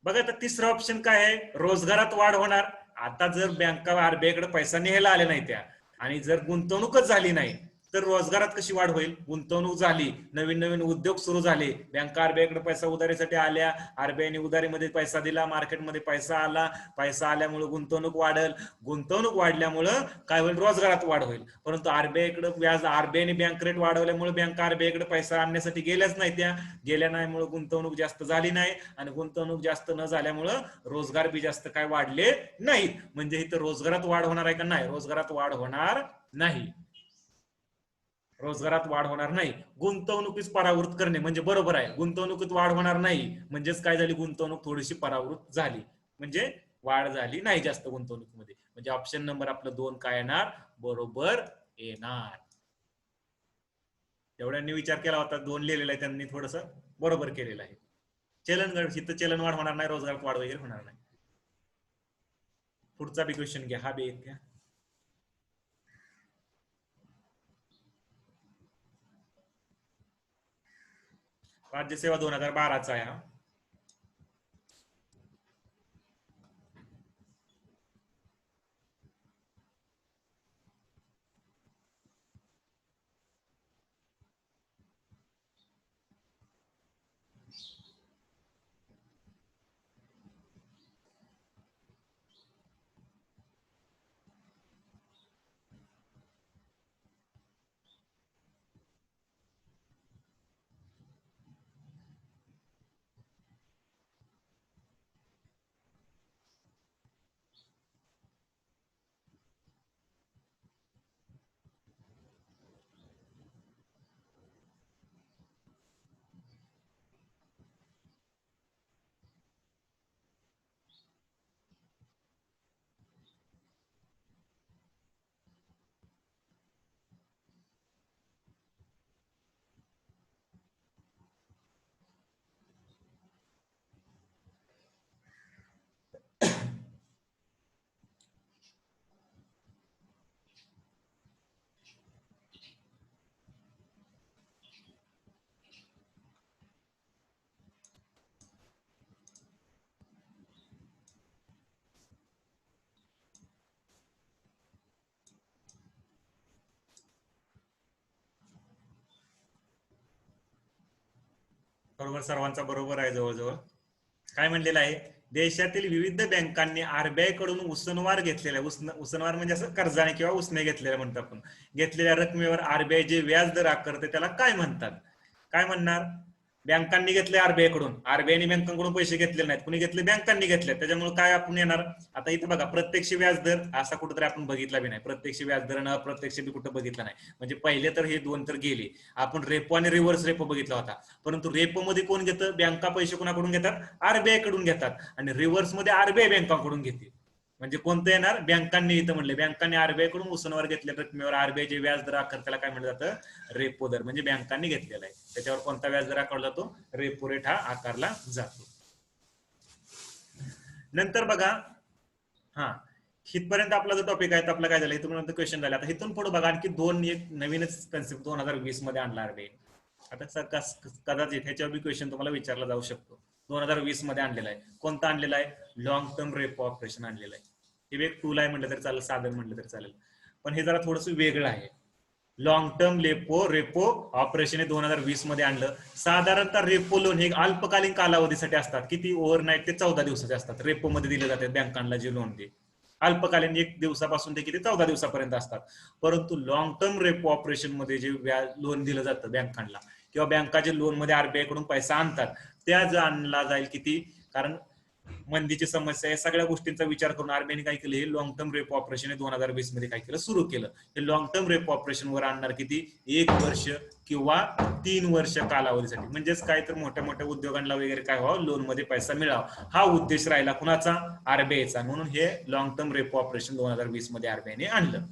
बघा, तर तिसरा ऑप्शन काय आहे, रोजगारात वाढ होणार. आता जर बँका आरबीआयकडे पैसा न्यायला आले नाही त्या, आणि जर गुंतवणूकच झाली नाही, तर रोजगारात कशी वाढ होईल? गुंतवणूक झाली, नवीन नवीन उद्योग सुरू झाले, बँका आरबीआयकडे पैसा उधारीसाठी आल्या, आरबीआयने उधारीमध्ये पैसा दिला, मार्केटमध्ये पैसा आला, पैसा आल्यामुळे गुंतवणूक वाढेल, गुंतवणूक वाढल्यामुळं काय होईल, रोजगारात वाढ होईल. परंतु आरबीआयकडे व्याज, आरबीआयने बँक रेट वाढवल्यामुळे बँका आरबीआयकडे पैसा आणण्यासाठी गेल्याच नाही, त्या गेल्या नाहीमुळे गुंतवणूक जास्त झाली नाही, आणि गुंतवणूक जास्त न झाल्यामुळं रोजगार बी जास्त काय वाढले नाहीत. म्हणजे इथं रोजगारात वाढ होणार आहे का? नाही, रोजगारात वाढ होणार नाही, रोजगारात वाढ होणार नाही. गुंतवणुकीस परावृत्त करणे म्हणजे बरोबर आहे, गुंतवणुकीत वाढ होणार नाही म्हणजेच काय झाली, गुंतवणूक थोडीशी परावृत्त झाली, म्हणजे वाढ झाली नाही जास्त गुंतवणुकीमध्ये. म्हणजे ऑप्शन नंबर आपलं 2 काय येणार, बरोबर येणार. एवढ्यांनी विचार केला होता, 2 लिहिलेला आहे त्यांनी थोडस बरोबर केलेलं आहे. चलन घट, इथं चलन वाढ होणार नाही, रोजगारात वाढ वगैरे होणार नाही. पुढचा बी क्वेश्चन घ्या, हा बी एक घ्या. राज्यसेवा 2012चा आहे हा. बरोबर, सर्वांचा बरोबर आहे जवळजवळ. काय म्हणलेलं आहे, देशातील विविध बँकांनी आरबीआय कडून उसनवार घेतलेल्या, उसनवार म्हणजे असं कर्जाने किंवा उसने घेतलेल्या म्हणतो आपण, घेतलेल्या रकमेवर आरबीआय जे व्याज दर आकारते त्याला काय म्हणतात? काय म्हणणार? बँकांनी घेतले आरबीआय कडून, आरबीआयने बँकांकडून पैसे घेतले नाहीत, कुणी घेतले? बँकांनी घेतले. त्याच्यामुळे काय आपण येणार, आता इथे बघा, प्रत्यक्ष व्याजदर असा कुठेतरी आपण बघितला बी नाही, प्रत्यक्ष व्याजदर आणि अप्रत्यक्ष बी कुठं बघितला नाही. म्हणजे पहिले तर हे 2 तर गेले. आपण रेपो आणि रिव्हर्स रेपो बघितला होता, परंतु रेपो मध्ये कोण घेतं? बँका पैसे कोणाकडून घेतात? आरबीआय कडून घेतात. आणि रिव्हर्स मध्ये आरबीआय बँकांकडून घेते. म्हणजे कोणतं येणार? बँकांनी इथं म्हणले, बँकांनी आरबीआय कडून उसनवर घेतलेल्या रकमेवर आरबीआय जे व्याज दर आकारते त्याला काय म्हणलं जातं? रेपो दर. म्हणजे बँकांनी घेतलेला आहे त्याच्यावर कोणता व्याज दर आकारला जातो? रेपो रेट हा आकारला जातो. नंतर बघा, हा इथपर्यंत आपला जो टॉपिक आहे आपला काय झालं, इथून क्वेश्चन झाले. आता इथून पुढे बघा, आणखी 2 एक नवीनच कन्सेप्ट 2020 मध्ये आणला आरबीआय. आता कदाचित ह्याच्यावर बी क्वेश्चन तुम्हाला विचारला जाऊ शकतो. 2020 मध्ये आणलेला आहे. कोणता आणलेला आहे? लॉंग टर्म रेपो ऑपरेशन आणलेला आहे. हे एक टूल आहे म्हटलं तरी चालेल, साधन म्हटलं तरी चालेल, पण हे जरा थोडंसं वेगळं आहे. लॉंग टर्म रेपो ऑपरेशन 2020 मध्ये आणलं. साधारणतः रेपो लोन हे अल्पकालीन कालावधीसाठी असतात. किती? ओव्हरनाईट ते 14 दिवसाचे असतात. रेपो मध्ये दिले जातात बँकांना जे लोन ते अल्पकालीन 1 दिवसापासून ते किती 14 दिवसापर्यंत असतात. परंतु लॉंग टर्म रेपो ऑपरेशन मध्ये जे लोन दिलं जातं बँकांना किंवा बँकाचे लोन मध्ये आरबीआय कडून पैसा आणतात त्या आणला जाईल किती? कारण मंदीची समस्या या सगळ्या गोष्टींचा विचार करून आरबीआयने काय केलं? हे लॉंग टर्म रेपो ऑपरेशन 2020 मध्ये काय केलं? सुरू केलं. हे लॉंग टर्म रेपो ऑपरेशन वर आणणार किती? 1 वर्ष किंवा 3 वर्ष कालावधीसाठी. म्हणजेच काय तर मोठ्या मोठ्या उद्योगांना वगैरे काय व्हावं? लोन मध्ये पैसा मिळावा हा उद्देश राहिला कुणाचा? आरबीआयचा. म्हणून हे लॉंग टर्म रेपो ऑपरेशन 2020 मध्ये आरबीआयने आणलं.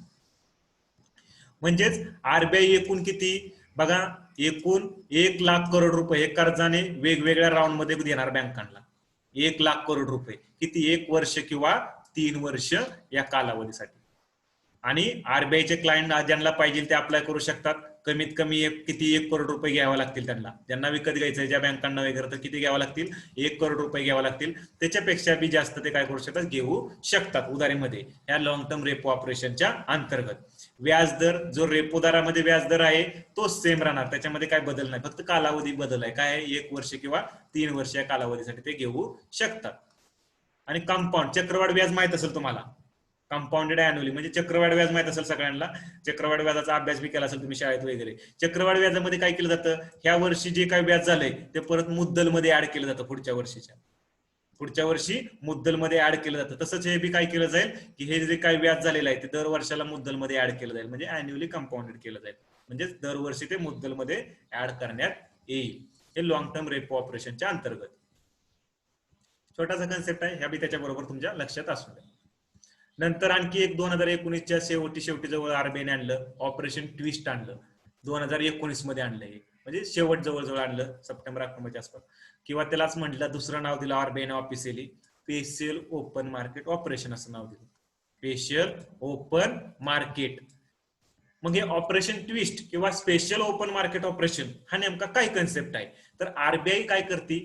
म्हणजेच आरबीआय एकूण किती बघा? एकूण 1 लाख करोड रुपये कर्जाने वेगवेगळ्या राऊंड मध्ये देणार बँकांना. 1 लाख करोड रुपये किती? 1 वर्ष किंवा 3 वर्ष या कालावधीसाठी. आणि आरबीआयचे क्लायंट ज्यांना पाहिजे ते अप्लाय करू शकतात. कमीत कमी किती? 1 करोड रुपये घ्यावे लागतील त्यांना. ज्यांना विकत घ्यायचं ज्या बँकांना वगैरे तर किती घ्यावं लागतील? 1 करोड रुपये घ्यावं लागतील. त्याच्यापेक्षा बी जास्त ते काय करू शकतात? घेऊ शकतात उधारीमध्ये या लॉंग टर्म रेपो ऑपरेशनच्या अंतर्गत. व्याजदर जो रेपो दरामध्ये व्याजदर आहे तो सेम राहणार. त्याच्यामध्ये काय बदल नाही, फक्त कालावधी बदल आहे. काय? 1 वर्ष किंवा 3 वर्ष या कालावधीसाठी ते घेऊ शकतात. आणि कंपाऊंड चक्रवाढ व्याज माहित असेल तुम्हाला. कंपाऊंडेड अॅन्युअली म्हणजे चक्रवाढ व्याज माहित असेल सगळ्यांना. चक्रवाढ व्याजाचा अभ्यास बी केला असेल तुम्ही शाळेत वगैरे. चक्रवाढ व्याजामध्ये काय केलं जातं? ह्या वर्षी जे काही व्याज झालंय ते परत मुद्दलमध्ये ऍड केलं जातं पुढच्या वर्षी मुद्दलमध्ये ऍड केलं जातं. तसंच हे बी काय केलं जाईल की हे जे काही व्याज झालेलं आहे ते दर वर्षाला मुद्दलमध्ये ऍड केलं जाईल. म्हणजे अॅन्युअली कंपाऊंडेड केलं जाईल. म्हणजे दरवर्षी ते मुद्दलमध्ये ऍड करण्यात येईल. हे लॉंग टर्म रेपो ऑपरेशनच्या अंतर्गत छोटासा कन्सेप्ट आहे. ह्या बी त्याच्याबरोबर तुमच्या लक्षात असू द्या. नंतर आणखी एक 2019च्या शेवटी जवळ आरबीआयने आणलं ऑपरेशन ट्विस्ट आणलं. 2019 मध्ये आणलंय म्हणजे शेवट जवळ आणलं सप्टेंबर ऑक्टोबरच्या आसपास. किंवा त्यालाच म्हटलं दुसरं नाव दिलं आरबीआयने officially special open market operation असं नाव दिलं. Special open market. मग हे ऑपरेशन ट्विस्ट किंवा स्पेशल ओपन मार्केट ऑपरेशन हा नेमका काय कन्सेप्ट आहे? तर आरबीआय काय करते?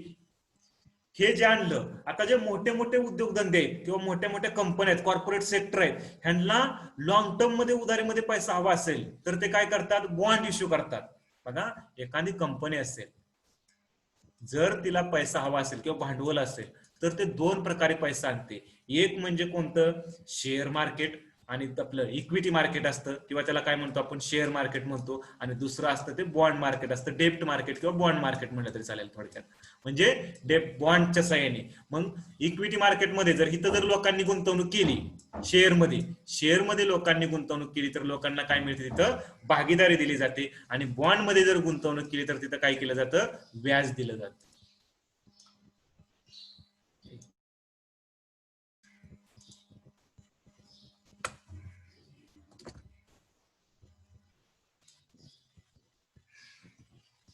हे जे आणलं आता जे मोठे मोठे उद्योगधंदे आहेत किंवा मोठ्या मोठ्या कंपन्या आहेत कॉर्पोरेट सेक्टर आहेत ह्यांना लॉंग टर्म मध्ये उधारीमध्ये पैसा हवा असेल तर ते काय करतात? बॉन्ड इश्यू करतात. बघा एखादी कंपनी असेल जर तिला पैसा हवा असेल किंवा भांडवल असेल तर ते 2 प्रकारे पैसा आणते. एक म्हणजे कोणतं? शेअर मार्केट आणि आपलं इक्विटी मार्केट असतं किंवा त्याला काय म्हणतो आपण? शेअर मार्केट म्हणतो. आणि दुसरं असतं ते बॉन्ड मार्केट असतं. डेब्ट मार्केट किंवा बॉन्ड मार्केट म्हणलं तरी चालेल थोडक्यात. म्हणजे बॉन्डच्या सहाय्याने. मग इक्विटी मार्केटमध्ये जर इथं जर लोकांनी गुंतवणूक केली शेअरमध्ये लोकांनी गुंतवणूक केली तर लोकांना काय मिळते? तिथं भागीदारी दिली जाते. आणि बॉन्डमध्ये जर गुंतवणूक केली तर तिथं काय केलं जातं? व्याज दिलं जातं.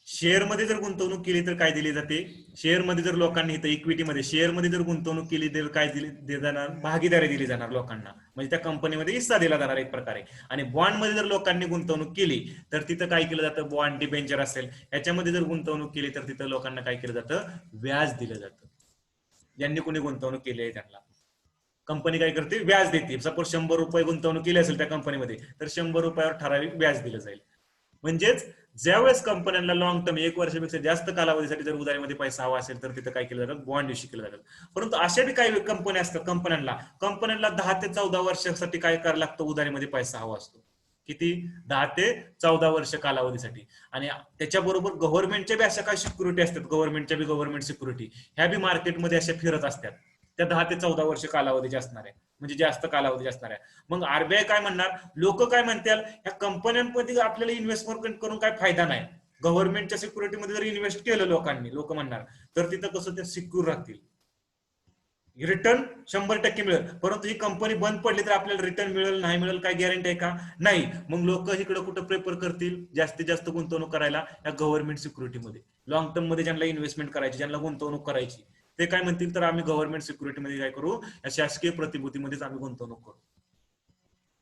शेअरमध्ये जर गुंतवणूक केली तर काय दिली जाते? शेअरमध्ये जर लोकांनी इथं इक्विटीमध्ये शेअरमध्ये जर गुंतवणूक केली तर काय दिली जाणार? भागीदारी दिली जाणार लोकांना. म्हणजे त्या कंपनीमध्ये हिस्सा दिला जाणार एक प्रकारे. आणि बॉन्डमध्ये जर लोकांनी गुंतवणूक केली तर तिथं काय केलं जातं? बॉन्ड डिबेंचर असेल याच्यामध्ये जर गुंतवणूक केली तर तिथं लोकांना काय केलं जातं? व्याज दिलं जातं. ज्यांनी कोणी गुंतवणूक केली आहे त्यांना कंपनी काय करते? व्याज देते. सपोज 100 रुपये गुंतवणूक केली असेल त्या कंपनीमध्ये तर 100 रुपयावर ठराविक व्याज दिलं जाईल. म्हणजेच ज्यावेळेस कंपन्यांना लॉंग टर्म 1 वर्षापेक्षा जास्त कालावधीसाठी जर उधारीमध्ये पैसा हवा असेल तर तिथं काय केलं जातं? बॉन्ड इश्यू केलं जातं. परंतु अशा बी काही कंपन्या असतात कंपन्यांना 10 ते 14 वर्षासाठी काय करावं लागतं? उधारीमध्ये पैसा हवा असतो. किती? 10 ते 14 वर्ष कालावधीसाठी. आणि त्याच्याबरोबर गव्हर्नमेंटच्या बी अशा काही सिक्युरिटी असतात. गव्हर्नमेंट सिक्युरिटी ह्या बी मार्केटमध्ये अशा फिरत असतात. त्या 10 ते 14 वर्ष कालावधीच्या असणार आहे. म्हणजे जास्त कालावधी असणार आहे. मग आरबीआय काय म्हणणार? लोक काय म्हणतील? ह्या कंपन्यांमध्ये आपल्याला इन्व्हेस्टमेंट करून काय फायदा नाही. गव्हर्नमेंटच्या सिक्युरिटीमध्ये जर इन्व्हेस्ट केलं लोक म्हणणार तर तिथं कसं ते सिक्युअर राहतील. रिटर्न 100% मिळेल. परंतु ही कंपनी बंद पडली तर आपल्याला रिटर्न मिळेल नाही मिळेल काय गॅरंटी आहे का? नाही. मग लोक इकडे कुठं प्रेफर करतील जास्तीत जास्त गुंतवणूक करायला? या गव्हर्नमेंट सिक्युरिटीमध्ये. लॉंग टर्म मध्ये ज्यांना इन्व्हेस्टमेंट करायची ज्यांना गुंतवणूक करायची ते काय म्हणतील? तर आम्ही गव्हर्नमेंट सिक्युरिटीमध्ये काय करू? या शासकीय प्रतिभूतीमध्येच आम्ही गुंतवणूक करू.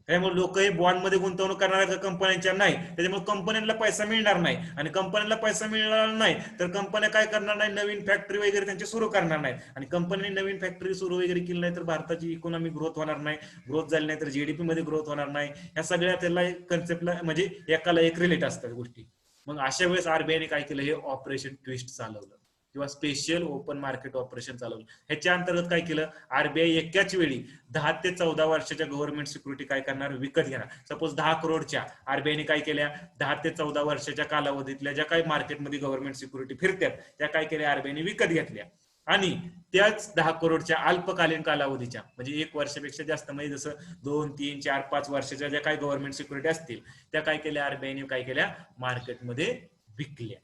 त्यामुळे लोक हे बॉन्ड मध्ये गुंतवणूक करणार कंपन्यांच्या नाही, त्याच्यामुळे कंपन्यांना पैसा मिळणार नाही, आणि कंपन्यांना पैसा मिळणार नाही तर कंपन्या काय करणार नाही, नवीन फॅक्टरी वगैरे त्यांची सुरू करणार नाही, आणि कंपन्यांनी नवीन फॅक्टरी सुरू वगैरे केली नाही तर भारताची इकॉनॉमी ग्रोथ होणार नाही, ग्रोथ झाली नाही तर जीडीपी मध्ये ग्रोथ होणार नाही. ह्या सगळ्या त्याला कन्सेप्टला म्हणजे एकाला एक रिलेट असतात गोष्टी. मग अशा वेळेस आरबीआयने काय केलं, हे ऑपरेशन ट्विस्ट चालवलं किंवा स्पेशल ओपन मार्केट ऑपरेशन चालवलं. ह्याच्या अंतर्गत काय केलं, आरबीआय एकाच वेळी 10 ते 14 वर्षाच्या गव्हर्नमेंट सिक्युरिटी काय करणार, विकत घेणार. सपोज 10 करोडच्या आरबीआयने काय केल्या, 10 ते 14 वर्षाच्या कालावधीतल्या ज्या काही मार्केटमध्ये गव्हर्नमेंट सिक्युरिटी फिरतात त्या काय केल्या, आरबीआयने विकत घेतल्या. आणि त्याच 10 करोडच्या अल्पकालीन कालावधीच्या म्हणजे 1 वर्षापेक्षा जास्त, म्हणजे जसं 2, 3, 4, 5 वर्षाच्या ज्या काही गव्हर्नमेंट सिक्युरिटी असतील त्या काय केल्या, आरबीआयने काय केल्या, मार्केटमध्ये विकल्या.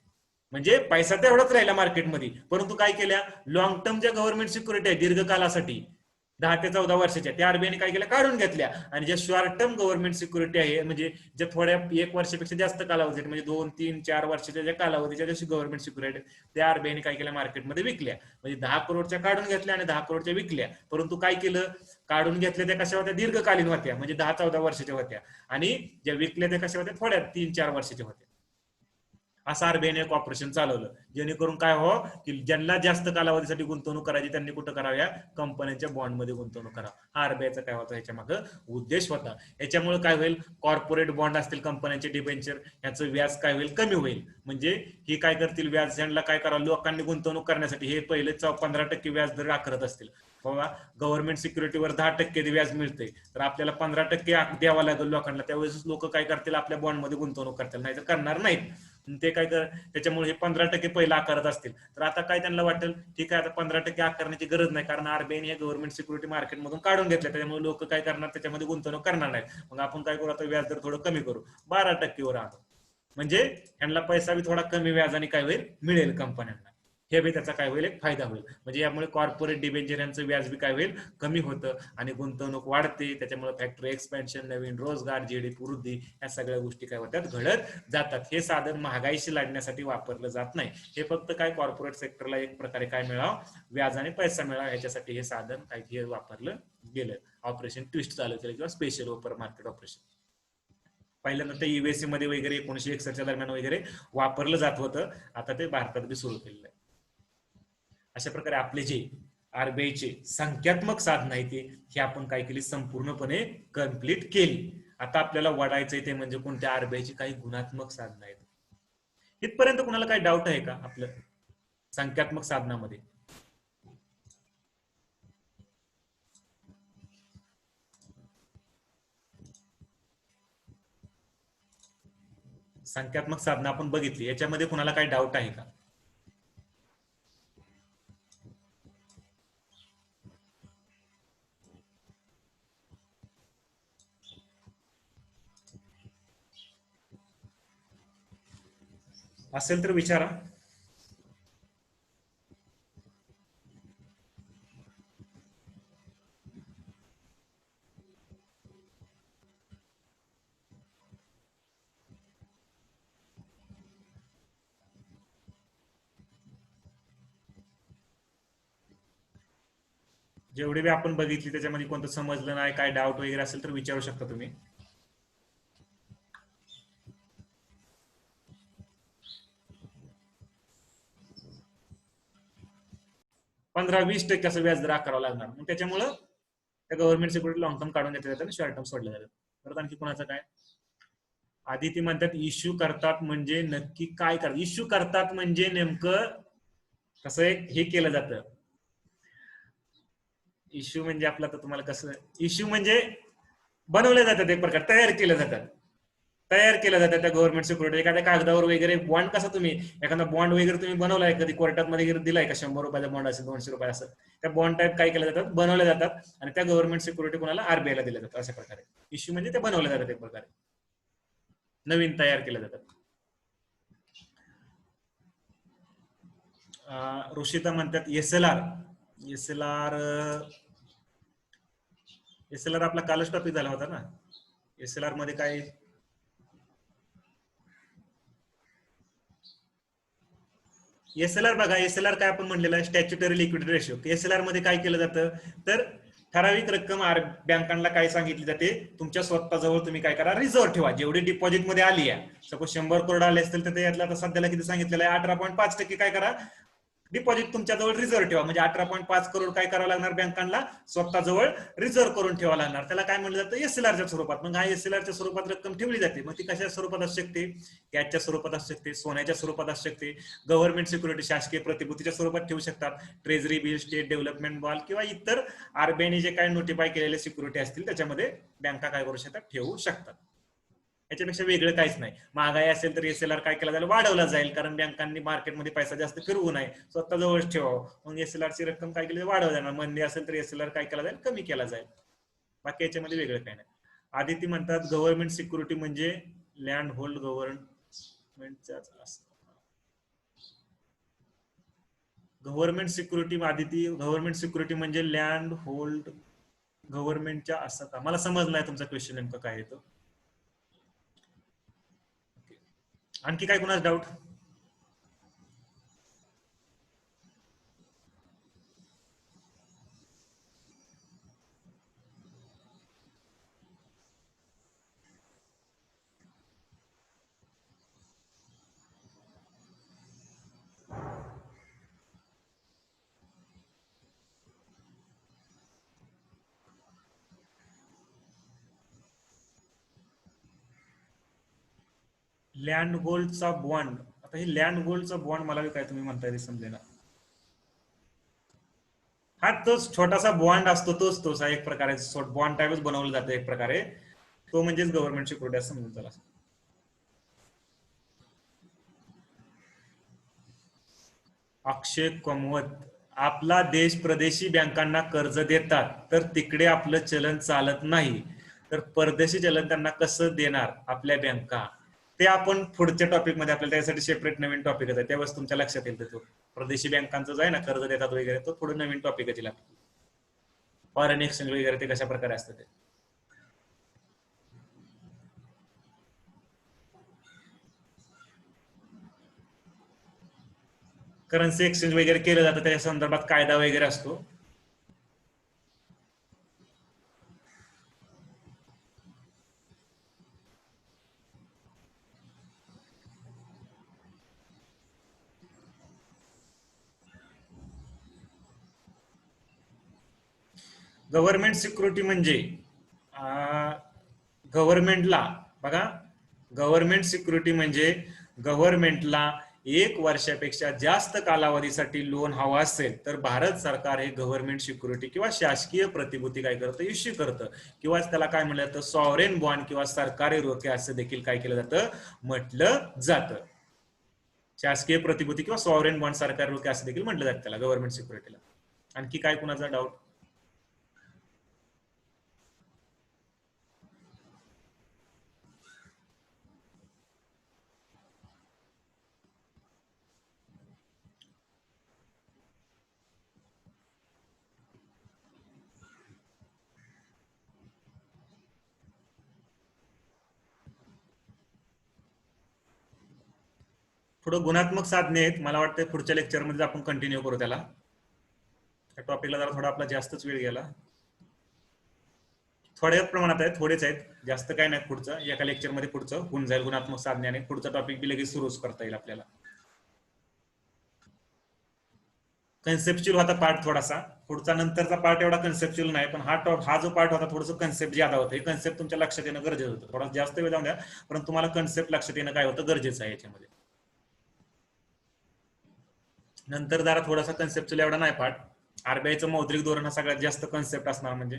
म्हणजे पैसा तेवढाच राहिला मार्केटमध्ये, परंतु काय केल्या, लॉंग टर्म ज्या गव्हर्नमेंट सिक्युरिटी आहे दीर्घकालासाठी 10 ते 14 वर्षाच्या, त्या आरबीआयने काय केल्या, काढून घेतल्या. आणि ज्या शॉर्ट टर्म गव्हर्नमेंट सिक्युरिटी आहे म्हणजे ज्या थोड्या 1 वर्षापेक्षा जास्त कालावधी म्हणजे 2, 3, 4 वर्षाच्या ज्या कालावधीच्या जशी गव्हर्नमेंट सिक्युरिटी त्या आरबीआयने काय केल्या, मार्केटमध्ये विकल्या. म्हणजे 10 करोडच्या काढून घेतल्या आणि 10 करोडच्या विकल्या. परंतु काय केलं, काढून घेतल्या त्या कशा होत्या, दीर्घकालीन होत्या म्हणजे 10-14 वर्षाच्या होत्या, आणि ज्या विकल्या त्या कशा होत्या, थोड्या 3-4 वर्षाच्या होत्या. असं आरबीआयने एक ऑपरेशन चालवलं, जेणेकरून काय हो की ज्यांना जास्त कालावधीसाठी गुंतवणूक करायची त्यांनी कुठं कराव्या, कंपन्यांच्या बॉन्डमध्ये गुंतवणूक करा. हा आरबीआयचा काय होता ह्याच्या मागे उद्देश होता. याच्यामुळे काय होईल, कॉर्पोरेट बॉन्ड असतील कंपन्यांचे डिबेंचर, याचं व्याज काय होईल, कमी होईल. म्हणजे ही काय करतील, व्याज ज्यांना काय करावं, लोकांनी गुंतवणूक करण्यासाठी हे पहिले 15% व्याज दर आकारत असतील. बाबा गव्हर्नमेंट सिक्युरिटीवर 10% व्याज मिळते तर आपल्याला 15% द्यावा लागेल लोकांना, त्यावेळेस लोक काय करतील, आपल्या बॉन्डमध्ये गुंतवणूक करतील, नाही तर करणार नाहीत. ते काय कर, त्याच्यामुळे हे 15% पहिला आकारत असतील तर आता काय त्यांना वाटेल, ठीक आहे आता 15% आकारण्याची गरज नाही, कारण आरबीआयने हे गव्हर्नमेंट सिक्युरिटी मार्केटमधून काढून घेतल्या, त्याच्यामुळे लोक काय करणार, त्याच्यामध्ये गुंतवणूक करणार नाहीत. मग आपण काय करू, आता व्याज दर थोडं कमी करू, 12% आणू, म्हणजे यांना पैसा बी थोडा कमी व्याजाने काय होईल, मिळेल कंपन्यांना. हे बी त्याचा काय होईल, एक फायदा होईल. म्हणजे यामुळे कॉर्पोरेट डिबेंचर यांचं व्याज बी काय होईल, कमी होतं आणि गुंतवणूक वाढते. त्याच्यामुळे फॅक्टरी एक्सपेन्शन, नवीन रोजगार, जीडीपी वृद्धी, या सगळ्या गोष्टी काय होतात, घडत जातात. हे साधन महागाईशी लढण्यासाठी वापरलं जात नाही, हे फक्त काय कॉर्पोरेट सेक्टरला एक प्रकारे काय मिळावं, व्याजाने पैसा मिळावा ह्याच्यासाठी हे साधन काय वापरलं गेलं. ऑपरेशन ट्विस्ट चालू केलं किंवा स्पेशल ओपन मार्केट ऑपरेशन. पहिल्यांदा ते युएसए मध्ये वगैरे 1961च्या दरम्यान वगैरे वापरलं जात होतं, आता ते भारतात बी सुरू केलेलं आहे. अशा प्रकारे आपले जे आरबीआयचे संख्यात्मक साधन आहे ते आपण काय केली, संपूर्णपणे कम्प्लीट केली. आता आपल्याला वाढायचंय ते म्हणजे कोणत्या आरबीआयची काही गुणात्मक साधन आहेत. इथपर्यंत कुणाला काही डाऊट आहे का आपलं संख्यात्मक साधनामध्ये? संख्यात्मक साधनं आपण बघितली, याच्यामध्ये कुणाला काही डाऊट आहे का? 'असेल तर विचारा. जेवढे बी आपण बघितली त्याच्यामध्ये कोणतं समजलं नाही, काय डाऊट वगैरे असेल तर विचारू शकता तुम्ही. 15-20% असं व्याज दर आकारावं लागणार. मग त्याच्यामुळं त्या गव्हर्नमेंट सिक्युरिटी लॉंग टर्म काढून घेतल्या जातात आणि शॉर्ट टर्म सोडल्या जातात. परत आणखी कोणाचं काय? आधी ती म्हणतात इश्यू करतात म्हणजे नक्की काय करतात, इश्यू करतात म्हणजे नेमकं कसं हे केलं जातं. इश्यू म्हणजे आपलं तर तुम्हाला कसं, इश्यू म्हणजे बनवले जातात, एक प्रकार तयार केले जातात, तयार केल्या जातात त्या गव्हर्नमेंट सिक्युरिटी. एखाद्या कागदावर वगैरे बॉन्ड, कसं तुम्ही एखादा बॉन्ड वगैरे तुम्ही बनवलाय कधी कोर्टात मध्ये दिलाय का, 100 रुपयाचा बॉन्ड असेल, 200 रुपये असं, त्या बॉन्ड टाईप काय केल्या जातात, बनवल्या जातात आणि त्या गव्हर्नमेंट सिक्युरिटी कोणाला, आरबीआयला दिल्या जातात. अशा प्रकारे इश्यू म्हणजे ते बनवल्या जातात, एक प्रकारे नवीन तयार केल्या जातात. ऋषिता म्हणतात एसएलआर. एसएलआर एसएलआर आपला कालच टॉपिक झाला होता ना. एसएलआर मध्ये काय, एसएलआर बघा, एसएलआर काय आपण म्हणलेलं आहे, स्टॅच्युटरी लिक्विडिटी रेशो. एसएलआर मध्ये काय केलं जातं तर ठराविक रक्कम बँकांना काय सांगितली जाते, तुमच्या स्वतःजवळ तुम्ही काय करा, रिझर्व्ह ठेवा. जेवढी डिपॉझिट मध्ये आली आहे, सपोज 100 करोड आले असतील तर यातला आता सध्याला किती सांगितलेलं आहे, 18.5% काय करा, डिपॉझिट तुमच्याजवळ रिझर्व्ह ठेवा. म्हणजे 18.5 करोड काय करावं लागणार बँकांना, स्वतःजवळ रिझर्व्ह करून ठेवा लागणार. त्याला काय म्हणलं जातं, एसएलआरच्या स्वरूपात. मग हा एसएलआरच्या स्वरूपात रक्कम ठेवली जाते. मग ती कशा स्वरूपात असू शकते, कॅशच्या स्वरूपात असू शकते, सोन्याच्या स्वरूपात असू शकते, गव्हर्नमेंट सिक्युरिटी शासकीय प्रतिभूतीच्या स्वरूपात ठेवू शकतात, treasury bill, state development bond किंवा इतर आरबीआयने जे काही नोटिफाय केलेले सिक्युरिटी असतील त्याच्यामध्ये बँका काय करू शकतात, ठेवू शकतात. याच्यापेक्षा वेगळं काहीच नाही. महागाई असेल तर एसएलआर काय केला जाईल, वाढवला जाईल, कारण बँकांनी मार्केटमध्ये पैसा जास्त फिरवू नये, स्वतः जवळच ठेवावं. मग एसएलआर ची रक्कम काय केली, वाढवली जाणार. मंदी असेल तर एसएलआर काय केला जाईल, कमी केला जाईल. बाकी याच्यामध्ये वेगळं काही नाही. आदिती म्हणतात गव्हर्नमेंट सिक्युरिटी म्हणजे लँड होल्ड गव्हर्नमेंटच्याच असतं. Government security, Aditi government security म्हणजे लँड होल्ड गव्हर्नमेंटच्या असं का, मला समजलं नाही तुमचा क्वेश्चन नेमकं काय येतो. आणखी काय कुणाच डाऊट? लँड गोल्डचा बॉन्ड, आता हे लँड गोल्डचा बॉन्ड मला काय तुम्ही म्हणताय ते समजे ना. हा तोच छोटासा बॉन्ड असतो, तोच एक प्रकारे बॉन्ड टाइपच बनवलं जातं एक प्रकारे, तो म्हणजेच गव्हर्नमेंट सिक्युरिटी असं म्हणून त्याला. अक्षय कमवत, आपला देश प्रदेशी बँकांना कर्ज देतात तर तिकडे आपलं चलन चालत नाही, तर परदेशी चलन त्यांना कसं देणार आपल्या बँका, ते आपण पुढच्या टॉपिक मध्ये, आपल्याला त्यासाठी सेपरेट नवीन टॉपिक आहे, त्यावेळेस तुमच्या लक्षात येईल. तो परदेशी बँकांचं जो आहे ना कर्ज देतात वगैरे, तो थोडं नवीन टॉपिक आहे. फॉरेन एक्सचेंज वगैरे ते कशा प्रकारे असतं ते. करन्सी एक्सचेंज वगैरे केलं जातं, त्याच्या संदर्भात कायदा वगैरे असतो. गव्हर्नमेंट सिक्युरिटी म्हणजे गव्हर्नमेंटला बघा, गव्हर्नमेंट सिक्युरिटी म्हणजे गव्हर्नमेंटला 1 वर्षापेक्षा जास्त कालावधीसाठी लोन हवा असेल तर भारत सरकार हे गव्हर्नमेंट सिक्युरिटी किंवा शासकीय प्रतिभूती काय करतं, इश्यू करतं. किंवा त्याला काय म्हणलं जातं, सॉव्हरेन बॉन्ड किंवा सरकारी रोखे असं देखील काय केलं जातं, म्हटलं जातं. शासकीय प्रतिभूती किंवा सॉव्हरेन बॉन्ड, सरकारी रोखे असं देखील म्हटलं जातं त्याला, गव्हर्नमेंट सिक्युरिटीला. आणखी काय कुणाचा डाऊट? पुढे गुणात्मक साधने आहेत, मला वाटतं पुढच्या लेक्चरमध्ये आपण कंटिन्यू करू त्याला. त्या टॉपिकला जरा थोडा आपला जास्तच वेळ गेला. थोड्याच प्रमाणात आहेत, थोडेच आहेत, जास्त काय नाही. पुढचं एका लेक्चरमध्ये पुढचं होऊन जाईल गुणात्मक साधने, आणि पुढचा टॉपिक बी लगेच सुरूच करता येईल आपल्याला. कन्सेप्च्युअल होता पार्ट थोडासा, पुढचा नंतरचा पार्ट एवढा कन्सेप्च्युअल नाही, पण हा जो पार्ट होता थोडंसं कन्सेप्ट ज्यादा होतं. हे कन्सेप्ट तुमच्या लक्षात येणं गरजेचं होतं. थोडा जास्त वेळ जाऊन द्या, परंतु तुम्हाला कन्सेप्ट लक्षात येणं काय होतं, गरजेचं आहे याच्यामध्ये. नंतर जरा थोडासा कन्सेप्च्युअल एवढा नाही पार्ट. आरबीआयचं मौद्रिक धोरण हा सगळ्यात जास्त कन्सेप्ट असणार. म्हणजे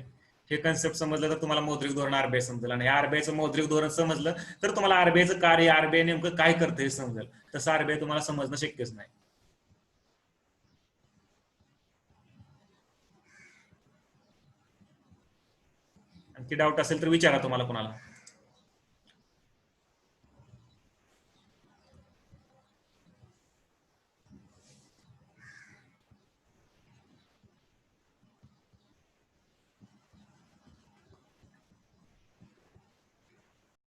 हे कन्सेप्ट समजलं तर तुम्हाला मौद्रिक धोरण आरबीआय समजेल, आणि आरबीआयचं मौद्रिक धोरण समजलं तर तुम्हाला आरबीआयचं कार्य, आरबीआय नेमकं काय करतं हे समजेल. तसं आरबीआय तुम्हाला समजणं शक्यच नाही. आणखी डाऊट असेल तर विचारा तुम्हाला कोणाला.